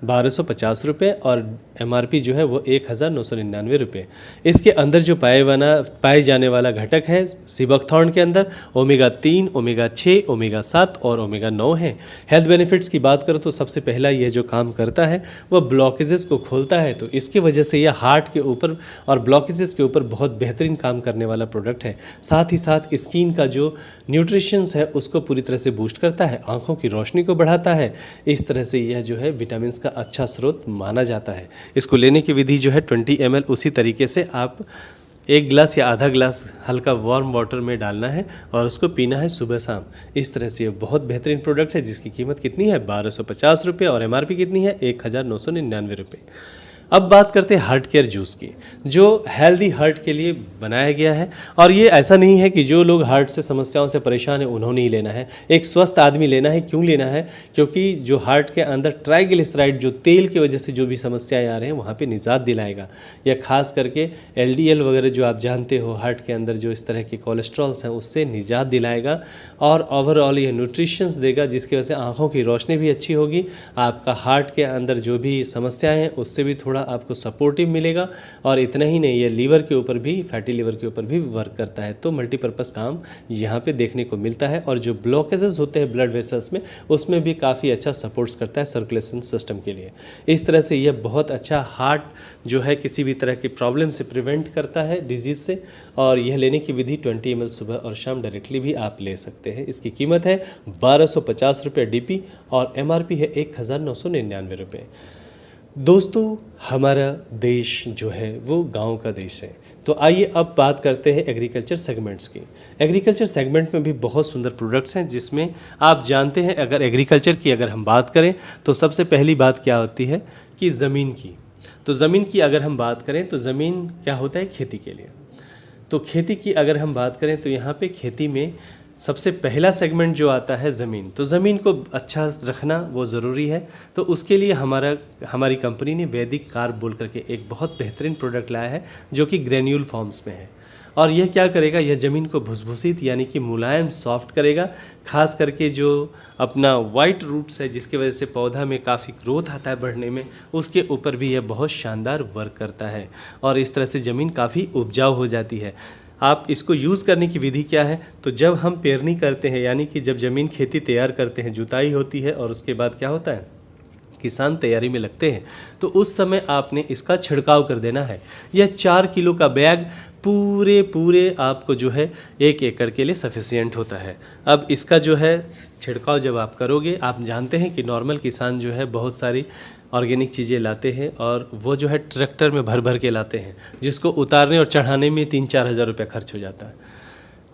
1250 रुपये, और एमआरपी जो है वो 1999 रुपये। इसके अंदर जो पाए जाने वाला घटक है सीबकथॉर्न के अंदर ओमेगा 3, ओमेगा 6, ओमेगा 7 और ओमेगा 9 है। हेल्थ बेनिफिट्स की बात करूँ तो सबसे पहला यह जो काम करता है वह ब्लॉकेजेस को खोलता है, तो इसकी वजह से यह हार्ट के ऊपर और ब्लॉकेजेस के ऊपर बहुत बेहतरीन काम करने वाला प्रोडक्ट है। साथ ही साथ स्किन का जो न्यूट्रिशंस है उसको पूरी तरह से बूस्ट करता है, आँखों की रोशनी को बढ़ाता है। इस तरह से यह जो है विटामिन का अच्छा स्रोत माना जाता है। इसको लेने की विधि जो है 20 ml उसी तरीके से आप 1 गिलास या आधा गिलास हल्का वार्म वाटर में डालना है और उसको पीना है सुबह शाम। इस तरह से ये बहुत बेहतरीन प्रोडक्ट है जिसकी कीमत कितनी है, 1250 रुपये, और एमआरपी कितनी है, 1999 रुपये। अब बात करते हैं हार्ट केयर जूस की, जो हेल्दी हार्ट के लिए बनाया गया है। और ये ऐसा नहीं है कि जो लोग हार्ट से समस्याओं से परेशान हैं उन्होंने ही लेना है, एक स्वस्थ आदमी लेना है। क्यों लेना है, क्योंकि जो हार्ट के अंदर ट्राइग्लिसराइड जो तेल की वजह से जो भी समस्याएं आ रहे हैं वहाँ पे निजात दिलाएगा। या खास करके एलडीएल वगैरह जो आप जानते हो हार्ट के अंदर जो इस तरह के कोलेस्ट्रॉल्स हैं उससे निजात दिलाएगा, और ओवरऑल ये न्यूट्रिशंस देगा जिसकी वजह से आँखों की रोशनी भी अच्छी होगी, आपका हार्ट के अंदर जो भी समस्याएँ हैं उससे भी थोड़ा आपको सपोर्टिव मिलेगा। और इतना ही नहीं, ये लीवर के ऊपर भी, फैटी लीवर के ऊपर भी वर्क करता है। तो मल्टीपर्पज़ काम यहाँ पे देखने को मिलता है। और जो ब्लॉकेजेस होते हैं ब्लड वेसल्स में उसमें भी काफ़ी अच्छा सपोर्ट्स करता है सर्कुलेशन सिस्टम के लिए। इस तरह से यह बहुत अच्छा हार्ट जो है किसी भी तरह की प्रॉब्लम से प्रिवेंट करता है, डिजीज़ से। और यह लेने की विधि 20 ml सुबह और शाम डायरेक्टली भी आप ले सकते हैं। इसकी कीमत है 1250 रुपये डीपी और एमआरपी है 1999 रुपये। दोस्तों, हमारा देश जो है वो गांव का देश है। तो आइए अब बात करते हैं एग्रीकल्चर सेगमेंट्स की। एग्रीकल्चर सेगमेंट में भी बहुत सुंदर प्रोडक्ट्स हैं जिसमें आप जानते हैं, अगर एग्रीकल्चर की अगर हम बात करें तो सबसे पहली बात क्या होती है कि ज़मीन की। तो ज़मीन की अगर हम बात करें तो ज़मीन क्या होता है, खेती के लिए। तो खेती की अगर हम बात करें तो यहाँ पे खेती में सबसे पहला सेगमेंट जो आता है ज़मीन। तो ज़मीन को अच्छा रखना वो ज़रूरी है। तो उसके लिए हमारी कंपनी ने वैदिक कार्ब बोल करके एक बहुत बेहतरीन प्रोडक्ट लाया है जो कि ग्रेन्यूल फॉर्म्स में है। और यह क्या करेगा, यह ज़मीन को भुसभुसित यानी कि मुलायम सॉफ्ट करेगा। खास करके जो अपना वाइट रूट्स है जिसकी वजह से पौधा में काफ़ी ग्रोथ आता है बढ़ने में, उसके ऊपर भी यह बहुत शानदार वर्क करता है। और इस तरह से ज़मीन काफ़ी उपजाऊ हो जाती है। आप इसको यूज़ करने की विधि क्या है, तो जब हम पेरनी करते हैं यानी कि जब ज़मीन खेती तैयार करते हैं, जुताई होती है और उसके बाद क्या होता है, किसान तैयारी में लगते हैं, तो उस समय आपने इसका छिड़काव कर देना है। यह 4 किलो का बैग पूरे आपको जो है 1 एकड़ के लिए सफिशिएंट होता है। अब इसका जो है छिड़काव जब आप करोगे, आप जानते हैं कि नॉर्मल किसान जो है बहुत सारी ऑर्गेनिक चीज़ें लाते हैं और वो जो है ट्रैक्टर में भर भर के लाते हैं, जिसको उतारने और चढ़ाने में 3-4 हज़ार रुपये खर्च हो जाता है।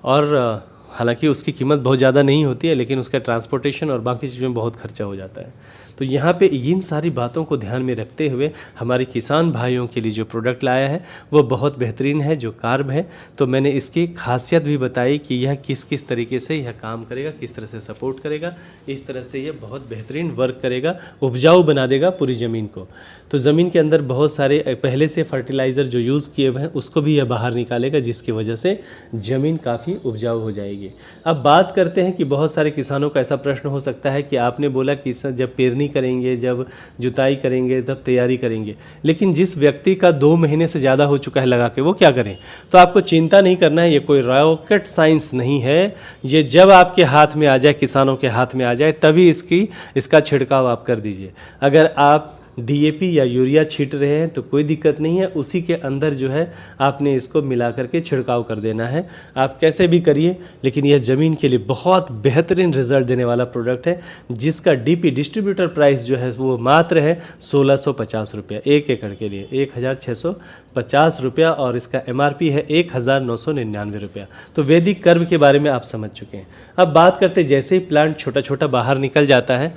और हालांकि उसकी कीमत बहुत ज़्यादा नहीं होती है, लेकिन उसका ट्रांसपोर्टेशन और बाकी चीज़ों में बहुत खर्चा हो जाता है। तो यहाँ पे इन सारी बातों को ध्यान में रखते हुए हमारे किसान भाइयों के लिए जो प्रोडक्ट लाया है वो बहुत बेहतरीन है, जो कार्ब है। तो मैंने इसकी खासियत भी बताई कि यह किस किस तरीके से यह काम करेगा, किस तरह से सपोर्ट करेगा। इस तरह से यह बहुत बेहतरीन वर्क करेगा, उपजाऊ बना देगा पूरी ज़मीन को। तो ज़मीन के अंदर बहुत सारे पहले से फर्टिलाइज़र जो यूज़ किए हुए हैं उसको भी यह बाहर निकालेगा, जिसकी वजह से ज़मीन काफ़ी उपजाऊ हो जाएगी। अब बात करते हैं कि बहुत सारे किसानों का ऐसा प्रश्न हो सकता है कि आपने बोला कि जब पेरनी करेंगे, जब जुताई करेंगे, तब तैयारी करेंगे, लेकिन जिस व्यक्ति का 2 महीने से ज़्यादा हो चुका है लगा के, वो क्या करें? तो आपको चिंता नहीं करना है, ये कोई रॉकेट साइंस नहीं है। ये जब आपके हाथ में आ जाए, किसानों के हाथ में आ जाए, तभी इसका छिड़काव आप कर दीजिए। अगर आप डीएपी या यूरिया छींट रहे हैं तो कोई दिक्कत नहीं है, उसी के अंदर जो है आपने इसको मिला करके छिड़काव कर देना है। आप कैसे भी करिए, लेकिन यह ज़मीन के लिए बहुत बेहतरीन रिजल्ट देने वाला प्रोडक्ट है, जिसका डीपी डिस्ट्रीब्यूटर प्राइस जो है वो मात्र है 1650 रुपया 1 एकड़ के लिए, 1650 रुपया, और इसका एमआरपी है 1999 रुपया। तो वैदिक कर्व के बारे में आप समझ चुके हैं। अब बात करते, जैसे ही प्लांट छोटा छोटा बाहर निकल जाता है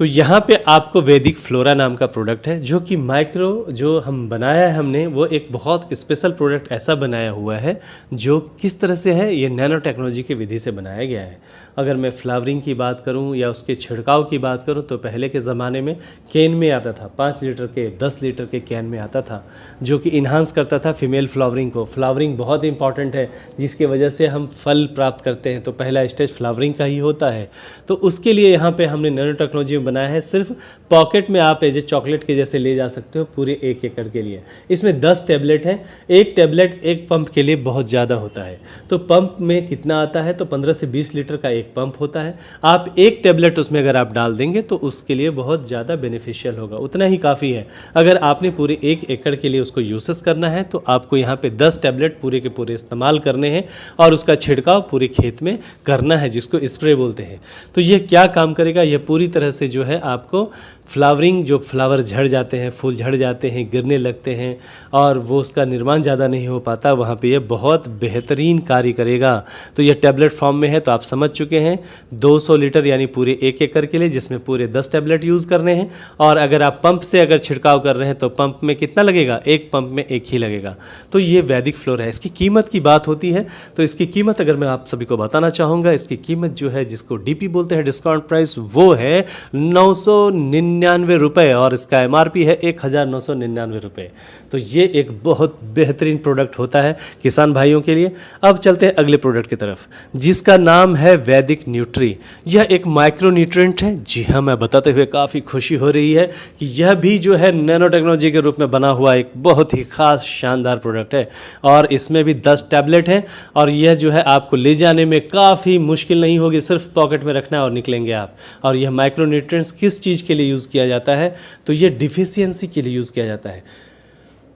तो यहाँ पे आपको वैदिक फ्लोरा नाम का प्रोडक्ट है, जो कि माइक्रो जो हम बनाया है हमने, वो एक बहुत स्पेशल प्रोडक्ट ऐसा बनाया हुआ है जो किस तरह से है, ये नैनो टेक्नोलॉजी की विधि से बनाया गया है। अगर मैं फ्लावरिंग की बात करूं या उसके छिड़काव की बात करूं तो पहले के ज़माने में कैन में आता था, 5 लीटर के 10 लीटर के कैन में आता था, जो कि इन्हांस करता था फीमेल फ्लावरिंग को। फ्लावरिंग बहुत इंपॉर्टेंट है, जिसकी वजह से हम फल प्राप्त करते हैं, तो पहला स्टेज फ्लावरिंग का ही होता है। तो उसके लिए यहाँ पे हमने नैनो टेक्नोलॉजी में बनाया है। सिर्फ पॉकेट में आप एज चॉकलेट के जैसे ले जा सकते हो पूरे 1 एकड़ के लिए। इसमें 10 टैबलेट हैं। एक टैबलेट एक पंप के लिए बहुत ज़्यादा होता है। तो पंप में कितना आता है, तो 15 से 20 लीटर का एक पंप होता है। आप एक टैबलेट उसमें अगर आप डाल देंगे तो उसके लिए बहुत ज़्यादा बेनिफिशियल होगा, उतना ही काफ़ी है। अगर आपने पूरे 1 एकड़ के लिए उसको यूसेस करना है तो आपको यहाँ पे 10 टैबलेट पूरे के पूरे इस्तेमाल करने हैं और उसका छिड़काव पूरे खेत में करना है, जिसको स्प्रे बोलते हैं। तो ये क्या काम करेगा, यह पूरी तरह से जो है आपको फ्लावरिंग, जो फ्लावर झड़ जाते हैं, फूल झड़ जाते हैं, गिरने लगते हैं और वो उसका निर्माण ज़्यादा नहीं हो पाता, वहाँ पे ये बहुत बेहतरीन कार्य करेगा। तो ये टैबलेट फॉर्म में है, तो आप समझ चुके हैं 200 लीटर यानी पूरे 1 एकड़ के लिए, जिसमें पूरे 10 टैबलेट यूज़ करने हैं। और अगर आप पंप से अगर छिड़काव कर रहे हैं तो पंप में कितना लगेगा, एक पंप में एक ही लगेगा। तो ये वैदिक फ्लोरा है। इसकी कीमत की बात होती है तो इसकी कीमत अगर मैं आप सभी को बताना चाहूँगा, इसकी कीमत जो है, जिसको डीपी बोलते हैं, डिस्काउंट प्राइस, वो है 999 रुपये और इसका एमआरपी है 1999 रुपये। तो ये एक बहुत बेहतरीन प्रोडक्ट होता है किसान भाइयों के लिए। अब चलते हैं अगले प्रोडक्ट की तरफ, जिसका नाम है वैदिक न्यूट्री। यह एक माइक्रो न्यूट्रिएंट है। जी हाँ, मैं बताते हुए काफ़ी खुशी हो रही है कि यह भी जो है नैनो टेक्नोलॉजी के रूप में बना हुआ एक बहुत ही खास शानदार प्रोडक्ट है। और इसमें भी 10 टैबलेट हैं और यह जो है आपको ले जाने में काफ़ी मुश्किल नहीं होगी, सिर्फ पॉकेट में रखना है और निकलेंगे आप। और यह माइक्रो न्यूट्रिएंट्स किस चीज़ के लिए यूज़ किया जाता है, तो ये डिफिशियंसी के लिए यूज़ किया जाता है।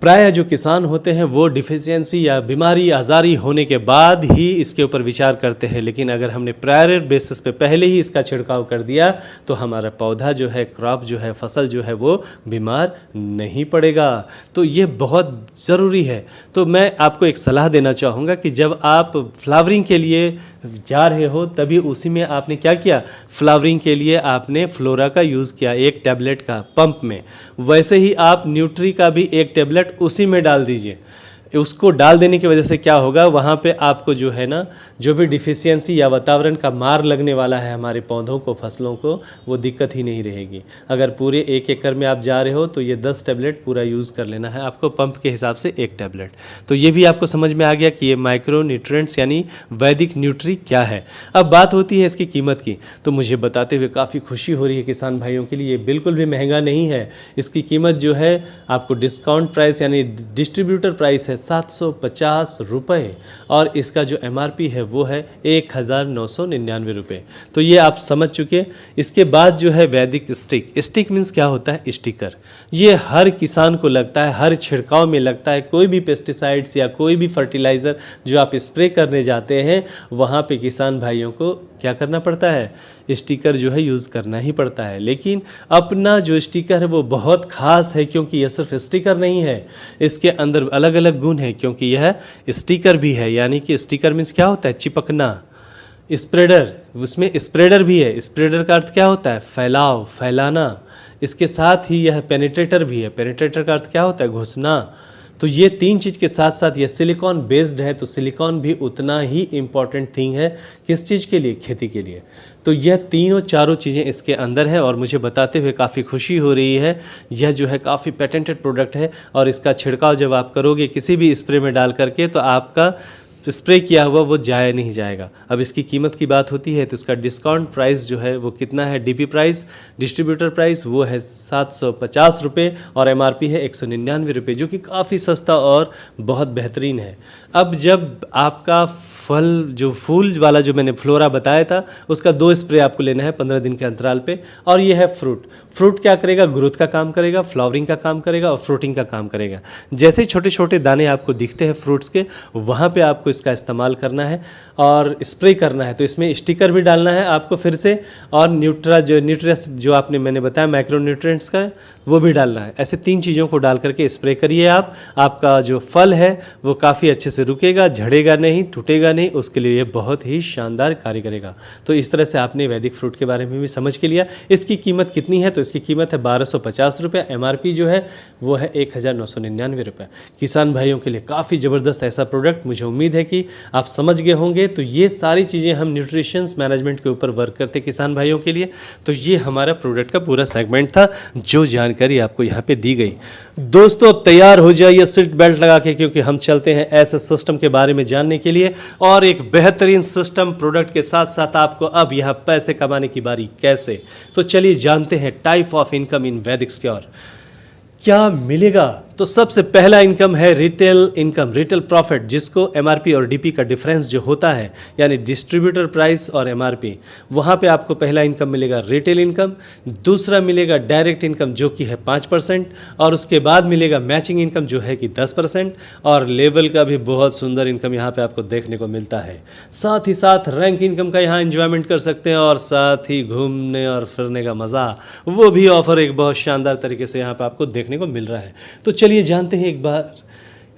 प्रायः जो किसान होते हैं वो डिफिशियंसी या बीमारी आज़ारी होने के बाद ही इसके ऊपर विचार करते हैं, लेकिन अगर हमने प्रायर बेसिस पे पहले ही इसका छिड़काव कर दिया तो हमारा पौधा जो है, क्रॉप जो है, फसल जो है, वो बीमार नहीं पड़ेगा। तो ये बहुत ज़रूरी है। तो मैं आपको एक सलाह देना चाहूँगा कि जब आप फ्लावरिंग के लिए जा रहे हो तभी उसी में आपने क्या किया, फ्लावरिंग के लिए आपने फ्लोरा का यूज़ किया 1 टैबलेट का पंप में। वैसे ही आप न्यूट्री का भी 1 टैबलेट उसी में डाल दीजिए। उसको डाल देने की वजह से क्या होगा, वहाँ पे आपको जो है ना, जो भी डिफिशियंसी या वातावरण का मार लगने वाला है हमारे पौधों को, फसलों को, वो दिक्कत ही नहीं रहेगी। अगर पूरे 1 एकड़ में आप जा रहे हो तो ये 10 टैबलेट पूरा यूज़ कर लेना है आपको, पंप के हिसाब से 1 टैबलेट। तो ये भी आपको समझ में आ गया कि ये माइक्रो न्यूट्रिएंट्स यानी वैदिक न्यूट्री क्या है। अब बात होती है इसकी कीमत की, तो मुझे बताते हुए काफ़ी खुशी हो रही है किसान भाइयों के लिए। ये बिल्कुल भी महंगा नहीं है। इसकी कीमत जो है आपको डिस्काउंट प्राइस यानी डिस्ट्रीब्यूटर प्राइस है 750 रुपये और इसका जो एमआरपी है वो है 1999 रुपये। तो ये आप समझ चुके। इसके बाद जो है वैदिक स्टिक। स्टिक मीन्स क्या होता है, स्टिकर। ये हर किसान को लगता है, हर छिड़काव में लगता है। कोई भी पेस्टिसाइड्स या कोई भी फर्टिलाइज़र जो आप स्प्रे करने जाते हैं वहाँ पे किसान भाइयों को क्या करना पड़ता है, स्टिकर जो है यूज़ करना ही पड़ता है। लेकिन अपना जो स्टिकर है वो बहुत ख़ास है, क्योंकि यह सिर्फ स्टिकर नहीं है, इसके अंदर अलग अलग गुण है, क्योंकि यह स्टिकर भी है। यानी कि स्टिकर मीन्स क्या होता है, चिपकना। स्प्रेडर, उसमें स्प्रेडर भी है। स्प्रेडर का अर्थ क्या होता है, फैलाव, फैलाना। इसके साथ ही यह पेनिट्रेटर भी है। पेनिट्रेटर का अर्थ क्या होता है, घुसना। तो ये 3 चीज़ के साथ साथ ये सिलिकॉन बेस्ड है, तो सिलिकॉन भी उतना ही इम्पॉर्टेंट थिंग है किस चीज़ के लिए, खेती के लिए। तो यह तीनों चारों चीज़ें इसके अंदर है और मुझे बताते हुए काफ़ी खुशी हो रही है। यह जो है काफ़ी पेटेंटेड प्रोडक्ट है और इसका छिड़काव जब आप करोगे किसी भी स्प्रे में डाल करके तो आपका स्प्रे किया हुआ वो जाया नहीं जाएगा। अब इसकी कीमत की बात होती है तो इसका डिस्काउंट प्राइस जो है वो कितना है, डीपी प्राइस, डिस्ट्रीब्यूटर प्राइस, वो है 750 रुपये और एमआरपी है 199 रुपये, जो कि काफ़ी सस्ता और बहुत बेहतरीन है। अब जब आपका फल जो फूल वाला जो मैंने फ्लोरा बताया था उसका 2 स्प्रे आपको लेना है 15 दिन के अंतराल पे। और ये है फ्रूट। फ्रूट क्या करेगा, ग्रोथ का काम करेगा, फ्लावरिंग का काम करेगा और फ्रूटिंग का काम करेगा। जैसे छोटे छोटे दाने आपको दिखते हैं फ्रूट्स के, वहाँ पे आपको इसका इस्तेमाल करना है और स्प्रे करना है। तो इसमें स्टिकर भी डालना है आपको फिर से, और न्यूट्रिएंट्स जो आपने मैंने बताया माइक्रो न्यूट्रिएंट्स का, वो भी डालना है। ऐसे 3 चीज़ों को डाल करके स्प्रे करिए आपका जो फल है वो काफ़ी अच्छे से रुकेगा, झड़ेगा नहीं, टूटेगा नहीं, उसके लिए ये बहुत ही शानदार कार्य करेगा। तो इस तरह से आपने वैदिक फ्रूट के बारे में भी समझ के लिया। इसकी कीमत कितनी है? तो इसकी कीमत है 1250 रुपये। MRP जो है वो है 1999 रुपये। किसान भाइयों के लिए काफ़ी ज़बरदस्त ऐसा प्रोडक्ट, मुझे उम्मीद है कि आप समझ गए होंगे। तो ये सारी चीज़ें हम न्यूट्रिशंस मैनेजमेंट के ऊपर वर्क करते किसान भाइयों के लिए। तो ये हमारा प्रोडक्ट का पूरा सेगमेंट था जो जानकारी आपको यहाँ पे दी गई। दोस्तों अब तैयार हो जाइए सीट बेल्ट लगा के, क्योंकि हम चलते हैं ऐसे सिस्टम के बारे में जानने के लिए, और एक बेहतरीन सिस्टम प्रोडक्ट के साथ साथ आपको अब यहाँ पैसे कमाने की बारी कैसे। तो चलिए जानते हैं टाइप ऑफ इनकम इन वैदिक सिक्योर क्या मिलेगा। तो सबसे पहला इनकम है रिटेल इनकम, रिटेल प्रॉफिट, जिसको MRP और DP का डिफरेंस जो होता है, यानी डिस्ट्रीब्यूटर प्राइस और MRP, वहाँ पे आपको पहला इनकम मिलेगा रिटेल इनकम। दूसरा मिलेगा डायरेक्ट इनकम जो कि है 5%, और उसके बाद मिलेगा मैचिंग इनकम जो है कि 10%, और लेवल का भी बहुत सुंदर इनकम यहाँ पे आपको देखने को मिलता है। साथ ही साथ रैंक इनकम का यहाँ एंजॉयमेंट कर सकते हैं, और साथ ही घूमने और फिरने का मज़ा, वो भी ऑफर एक बहुत शानदार तरीके से यहाँ पर आपको देखने को मिल रहा है। तो चलिए जानते हैं एक बार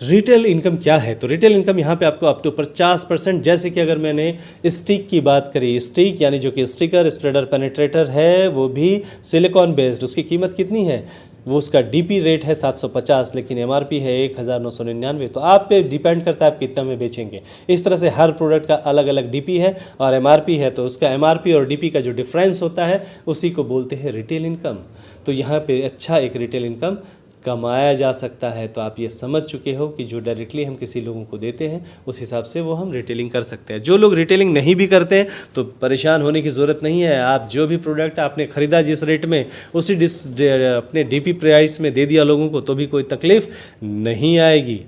रिटेल इनकम क्या है। तो रिटेल इनकम यहाँ पे आपको अप टू 50%, जैसे कि अगर मैंने स्टिक की बात करी, स्टिक यानी जो कि स्टिकर स्प्रेडर पेनिट्रेटर है, वो भी सिलिकॉन बेस्ड, उसकी कीमत कितनी है? वो उसका DP रेट है 750, लेकिन MRP है 1999। तो आप पे डिपेंड करता है आप कितना में बेचेंगे। इस तरह से हर प्रोडक्ट का अलग अलग DP है और MRP है, तो उसका MRP और DP का जो डिफरेंस होता है उसी को बोलते हैं रिटेल इनकम। तो यहाँ पे अच्छा एक रिटेल इनकम कमाया जा सकता है। तो आप ये समझ चुके हो कि जो डायरेक्टली हम किसी लोगों को देते हैं उस हिसाब से वो हम रिटेलिंग कर सकते हैं। जो लोग रिटेलिंग नहीं भी करते हैं तो परेशान होने की ज़रूरत नहीं है। आप जो भी प्रोडक्ट आपने ख़रीदा जिस रेट में, उसी अपने DP प्राइस में दे दिया लोगों को, तो भी कोई तकलीफ़ नहीं आएगी।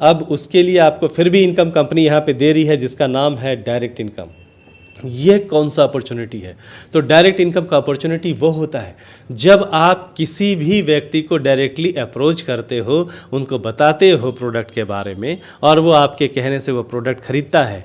अब उसके लिए आपको फिर भी इनकम कंपनी यहाँ पे दे रही है जिसका नाम है डायरेक्ट इनकम। ये कौन सा अपॉर्चुनिटी है? तो डायरेक्ट इनकम का अपॉर्चुनिटी वो होता है जब आप किसी भी व्यक्ति को डायरेक्टली अप्रोच करते हो, उनको बताते हो प्रोडक्ट के बारे में, और वो आपके कहने से वो प्रोडक्ट खरीदता है।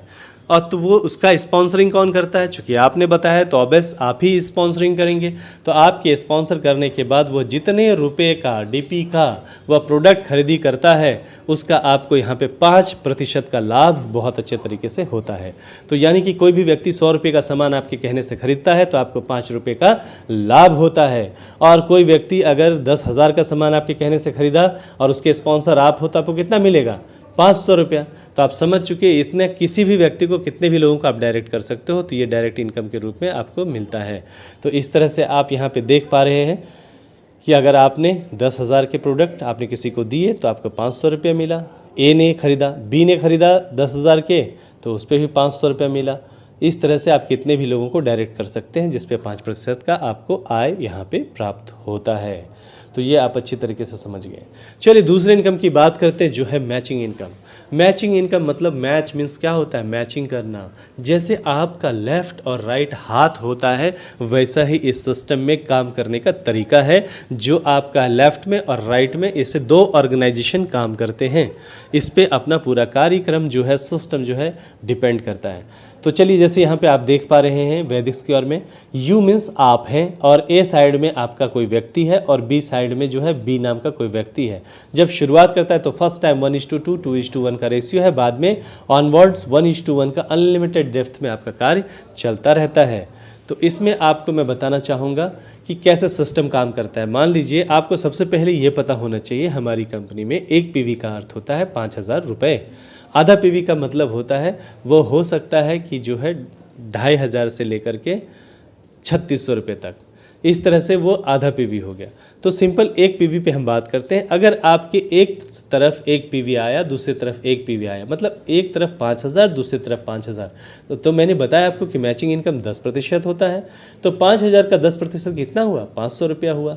और तो वो उसका स्पॉन्सरिंग कौन करता है? चूँकि आपने बताया तो ऑब्वियस आप ही स्पॉन्सरिंग करेंगे। तो आपके स्पॉन्सर करने के बाद वो जितने रुपए का DP का वह प्रोडक्ट खरीदी करता है, उसका आपको यहाँ पे 5% का लाभ बहुत अच्छे तरीके से होता है। तो यानी कि कोई भी व्यक्ति 100 रुपये का सामान आपके कहने से खरीदता है तो आपको 5 रुपये का लाभ होता है। और कोई व्यक्ति अगर 10,000 का सामान आपके कहने से खरीदा और उसके स्पॉन्सर आप हो, तो आपको कितना मिलेगा? 500 रुपया। तो आप समझ चुके इतने किसी भी व्यक्ति को, कितने भी लोगों को आप डायरेक्ट कर सकते हो। तो ये डायरेक्ट इनकम के रूप में आपको मिलता है। तो इस तरह से आप यहाँ पे देख पा रहे हैं कि अगर आपने 10,000 के प्रोडक्ट आपने किसी को दिए तो आपको 500 रुपया मिला। A ने खरीदा, B ने खरीदा 10,000 के, तो उस पर भी 500 रुपया मिला। इस तरह से आप कितने भी लोगों को डायरेक्ट कर सकते हैं जिस पे 5% का आपको आय यहाँ पे प्राप्त होता है। तो ये आप अच्छी तरीके से समझ गए। चलिए दूसरे इनकम की बात करते हैं जो है मैचिंग इनकम। मैचिंग इनकम मतलब मैच मीन्स क्या होता है? मैचिंग करना। जैसे आपका लेफ़्ट और राइट हाथ होता है वैसा ही इस सिस्टम में काम करने का तरीका है। जो आपका लेफ़्ट में और राइट में, इससे 2 ऑर्गेनाइजेशन काम करते हैं। इस पे अपना पूरा कार्यक्रम जो है, सिस्टम जो है डिपेंड करता है। तो चलिए जैसे यहाँ पे आप देख पा रहे हैं वैदिक सिक्योर में U मीन्स आप हैं, और A साइड में आपका कोई व्यक्ति है, और B साइड में जो है B नाम का कोई व्यक्ति है। जब शुरुआत करता है तो फर्स्ट टाइम 1:2, 2:1 का रेशियो है। बाद में ऑनवर्ड्स 1:1 का अनलिमिटेड डेप्थ में आपका कार्य चलता रहता है। तो इसमें आपको मैं बताना चाहूँगा कि कैसे सिस्टम काम करता है। मान लीजिए आपको सबसे पहले ये पता होना चाहिए हमारी कंपनी में 1 PV का अर्थ होता है 5,000 रुपये। आधा PV का मतलब होता है वो हो सकता है कि जो है 2,500 से लेकर के 3,600 रुपये तक, इस तरह से वो आधा PV हो गया। तो सिंपल 1 PV पे हम बात करते हैं। अगर आपके एक तरफ 1 PV आया, दूसरी तरफ 1 PV आया, मतलब एक तरफ 5,000, दूसरी तरफ 5,000, तो मैंने बताया आपको कि मैचिंग इनकम 10% होता है। तो 5,000 का 10% कितना हुआ? 500 रुपया हुआ।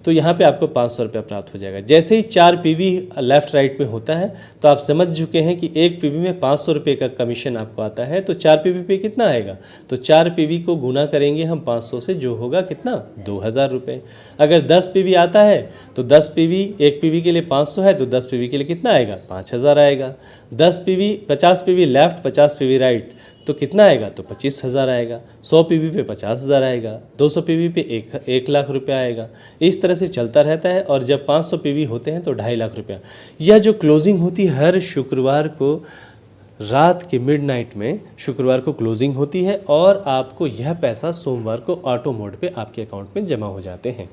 तो यहाँ पे आपको 500 रुपया प्राप्त हो जाएगा। जैसे ही 4 PV लेफ़्ट राइट में होता है तो आप समझ चुके हैं कि 1 PV में 500 रुपये का कमीशन आपको आता है। तो 4 PV पे कितना आएगा? तो 4 PV को गुना करेंगे हम 500 से, जो होगा कितना? 2,000 रुपये। अगर 10 PV आता है तो 10 पीवी, एक पीवी के लिए 500 है तो 10 पीवी के लिए कितना आएगा? 5000 आएगा। 10 PV, 50 PV left, 50 PV right, तो कितना आएगा? तो 25,000 आएगा। 100 पीवी पे 50,000 आएगा। 200 पीवी पे 1 लाख रुपया आएगा। इस तरह से चलता रहता है और जब 500 पीवी होते हैं तो 2.5 लाख रुपया। यह जो क्लोजिंग होती है हर शुक्रवार को रात के मिडनाइट में, शुक्रवार को क्लोजिंग होती है और आपको यह पैसा सोमवार को ऑटो मोड पे आपके अकाउंट में जमा हो जाते हैं।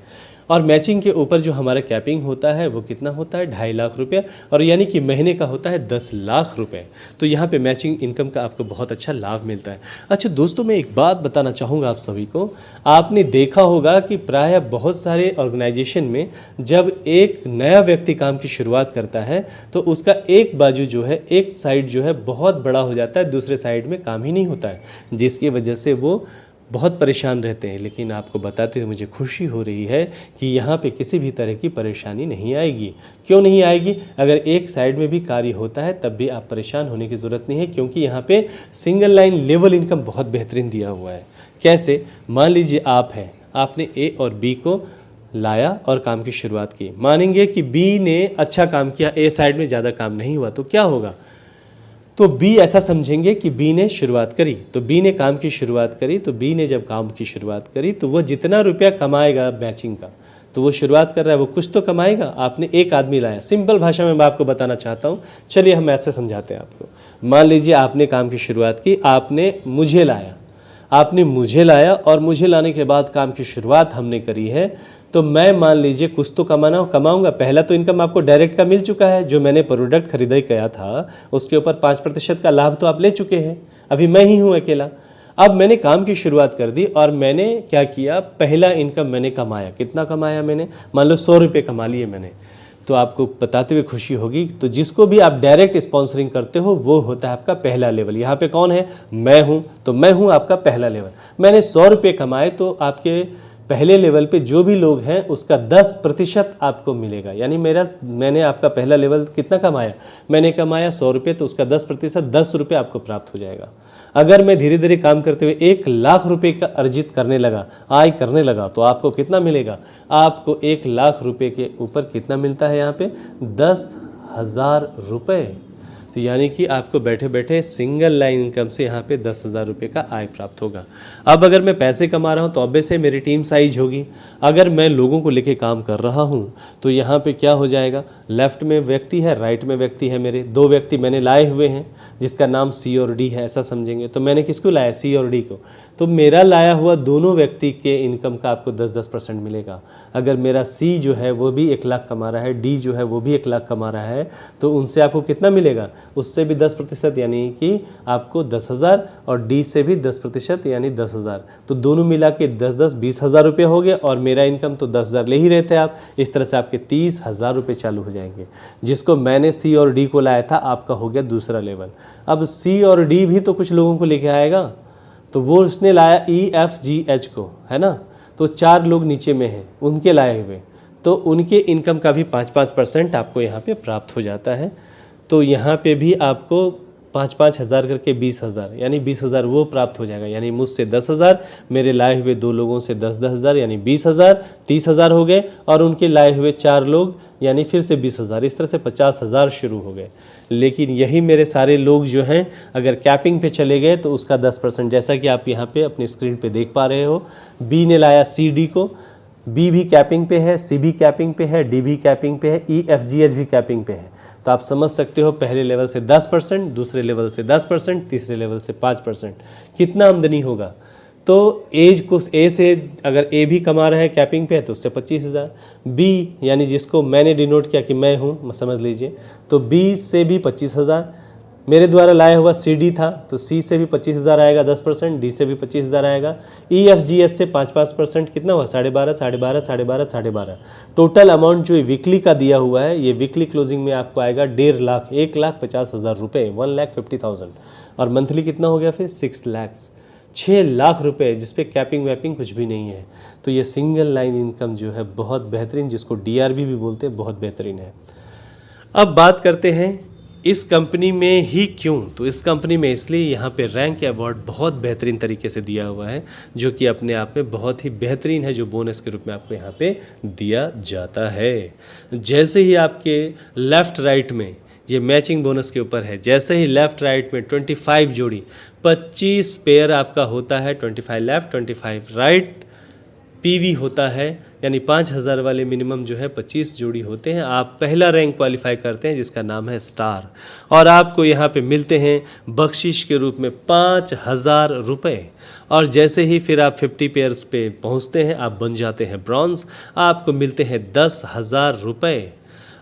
और मैचिंग के ऊपर जो हमारा कैपिंग होता है वो कितना होता है? 2.5 लाख रुपये, और यानी कि महीने का होता है 10 लाख रुपए। तो यहाँ पे मैचिंग इनकम का आपको बहुत अच्छा लाभ मिलता है। अच्छा दोस्तों, मैं एक बात बताना चाहूँगा आप सभी को। आपने देखा होगा कि प्रायः बहुत सारे ऑर्गेनाइजेशन में जब एक नया व्यक्ति काम की शुरुआत करता है तो उसका एक बाजू जो है, एक साइड जो है बहुत बड़ा हो जाता है, दूसरे साइड में काम ही नहीं होता है, जिसकी वजह से वो बहुत परेशान रहते हैं। लेकिन आपको बताते हुए मुझे खुशी हो रही है कि यहाँ पे किसी भी तरह की परेशानी नहीं आएगी। क्यों नहीं आएगी? अगर एक साइड में भी कार्य होता है तब भी आप परेशान होने की ज़रूरत नहीं है, क्योंकि यहाँ पे सिंगल लाइन लेवल इनकम बहुत बेहतरीन दिया हुआ है। कैसे? मान लीजिए आप हैं, आपने ए और बी को लाया और काम की शुरुआत की। मानेंगे कि बी ने अच्छा काम किया, ए साइड में ज़्यादा काम नहीं हुआ, तो क्या होगा? तो बी ऐसा समझेंगे कि बी ने शुरुआत करी, तो बी ने काम की शुरुआत करी, तो बी ने जब काम की शुरुआत करी तो वो जितना रुपया कमाएगा मैचिंग का, तो वो शुरुआत कर रहा है, वो कुछ तो कमाएगा। आपने एक आदमी लाया, सिंपल भाषा में मैं आपको बताना चाहता हूँ, चलिए हम ऐसे समझाते हैं आपको। मान लीजिए आपने काम की शुरुआत की, आपने मुझे लाया और मुझे लाने के बाद काम की शुरुआत हमने करी है, तो मैं मान लीजिए कुछ तो कमाऊंगा। पहला तो इनकम आपको डायरेक्ट का मिल चुका है, जो मैंने प्रोडक्ट खरीदा किया था उसके ऊपर 5% का लाभ तो आप ले चुके हैं। अभी मैं ही हूँ अकेला। अब मैंने काम की शुरुआत कर दी और मैंने क्या किया, पहला इनकम मैंने कमाया। कितना कमाया मैंने? मान लो 100 रुपये कमा लिए मैंने। तो आपको बताते हुए खुशी होगी, तो जिसको भी आप डायरेक्ट स्पॉन्सरिंग करते हो वो होता है आपका पहला लेवल। यहाँ पे कौन है? मैं हूँ। तो मैं हूँ आपका पहला लेवल। मैंने 100 रुपये कमाए तो आपके पहले लेवल पे जो भी लोग हैं उसका 10% आपको मिलेगा। यानी मैंने आपका पहला लेवल कितना कमाया? मैंने कमाया 100 रुपये, तो उसका 10%, 10 रुपये आपको प्राप्त हो जाएगा। अगर मैं धीरे धीरे काम करते हुए 1 लाख रुपए का अर्जित करने लगा, आय करने लगा, तो आपको कितना मिलेगा? आपको 1 लाख रुपए के ऊपर कितना मिलता है? यहाँ पे 10,000 रुपये। तो यानी कि आपको बैठे बैठे सिंगल लाइन इनकम से यहाँ पे 10,000 रुपये का आय प्राप्त होगा। अब अगर मैं पैसे कमा रहा हूँ तो ऑब्वियस है मेरी टीम साइज होगी। अगर मैं लोगों को लेके काम कर रहा हूँ तो यहाँ पे क्या हो जाएगा? लेफ्ट में व्यक्ति है, राइट में व्यक्ति है। मेरे 2 व्यक्ति मैंने लाए हुए हैं जिसका नाम सी और डी है, ऐसा समझेंगे। तो मैंने किसको लाया? सी और डी को। तो मेरा लाया हुआ दोनों व्यक्ति के इनकम का आपको 10-10% मिलेगा। अगर मेरा सी जो है वो भी 1 लाख कमा रहा है, डी जो है वो भी 1 लाख कमा रहा है, तो उनसे आपको कितना मिलेगा? उससे भी 10%, यानी कि आपको 10,000, और डी से भी 10% यानी 10,000। तो दोनों मिला के 10-10 20,000 रुपये हो गए, और मेरा इनकम तो 10,000 ले ही रहे थे आप। इस तरह से आपके 30,000 रुपये चालू हो जाएंगे। जिसको मैंने सी और डी को लाया था, आपका हो गया दूसरा लेवल। अब सी और डी भी तो कुछ लोगों को लेके आएगा, तो वो उसने लाया EFGH को, है ना। तो 4 लोग नीचे में हैं, उनके लाए हुए, तो उनके इनकम का भी 5-5% आपको यहाँ पे प्राप्त हो जाता है। तो यहाँ पे भी आपको 5-5 हज़ार करके 20,000, यानी 20,000 वो प्राप्त हो जाएगा। यानी मुझसे 10,000, मेरे लाए हुए 2 लोगों से 10-10 हज़ार, यानी 20,000, 30,000 हो गए, और उनके लाए हुए 4 लोग यानी फिर से 20,000। इस तरह से 50,000 शुरू हो गए। लेकिन यही मेरे सारे लोग जो हैं अगर कैपिंग पे चले गए तो उसका 10%, जैसा कि आप यहाँ पे अपनी स्क्रीन पे देख पा रहे हो। बी ने लाया CD को, बी भी कैपिंग पे है, सी भी कैपिंग पे है, डी भी कैपिंग पे है, EFGH भी कैपिंग पे है। तो आप समझ सकते हो, पहले लेवल से 10%, दूसरे लेवल से 10%, तीसरे लेवल से 5%, कितना आमदनी होगा। तो एज को ए से अगर ए भी कमा रहा है कैपिंग पे है तो उससे 25,000। बी यानी जिसको मैंने डिनोट किया कि मैं हूँ, समझ लीजिए, तो बी से भी 25,000। मेरे द्वारा लाया हुआ CD था, तो C से भी 25,000 आएगा 10%, D से भी 25,000 आएगा, EFGH से 5-5%, कितना हुआ? 12.5, 12.5, 12.5, 12.5। टोटल अमाउंट जो वीकली का दिया हुआ है, ये वीकली क्लोजिंग में आपको आएगा 1.5 लाख, 1,50,000 रुपये, 1,50,000। और मंथली कितना हो गया फिर? 6 लाख, 6 लाख रुपए, जिसपे कैपिंग वैपिंग कुछ भी नहीं है। तो ये सिंगल लाइन इनकम जो है बहुत बेहतरीन, जिसको DRB भी बोलते हैं, बहुत बेहतरीन है। अब बात करते हैं इस कंपनी में ही क्यों? तो इस कंपनी में इसलिए यहाँ पे रैंक अवार्ड बहुत बेहतरीन तरीके से दिया हुआ है, जो कि अपने आप में बहुत ही बेहतरीन है, जो बोनस के रूप में आपको यहाँ पे दिया जाता है। जैसे ही आपके लेफ़्ट राइट में ये मैचिंग बोनस के ऊपर है, जैसे ही लेफ़्ट राइट में 25 जोड़ी 25 पेयर आपका होता है, 25 लेफ़्ट 25 राइट पीवी होता है, यानी 5000 वाले मिनिमम जो है 25 जोड़ी होते हैं। आप पहला रैंक क्वालिफाई करते हैं जिसका नाम है स्टार, और आपको यहाँ पे मिलते हैं बख्शिश के रूप में 5000 रुपये। और जैसे ही फिर आप 50 पेयर्स पे पहुँचते हैं, आप बन जाते हैं ब्रॉन्ज, आपको मिलते हैं 10,000 रुपये।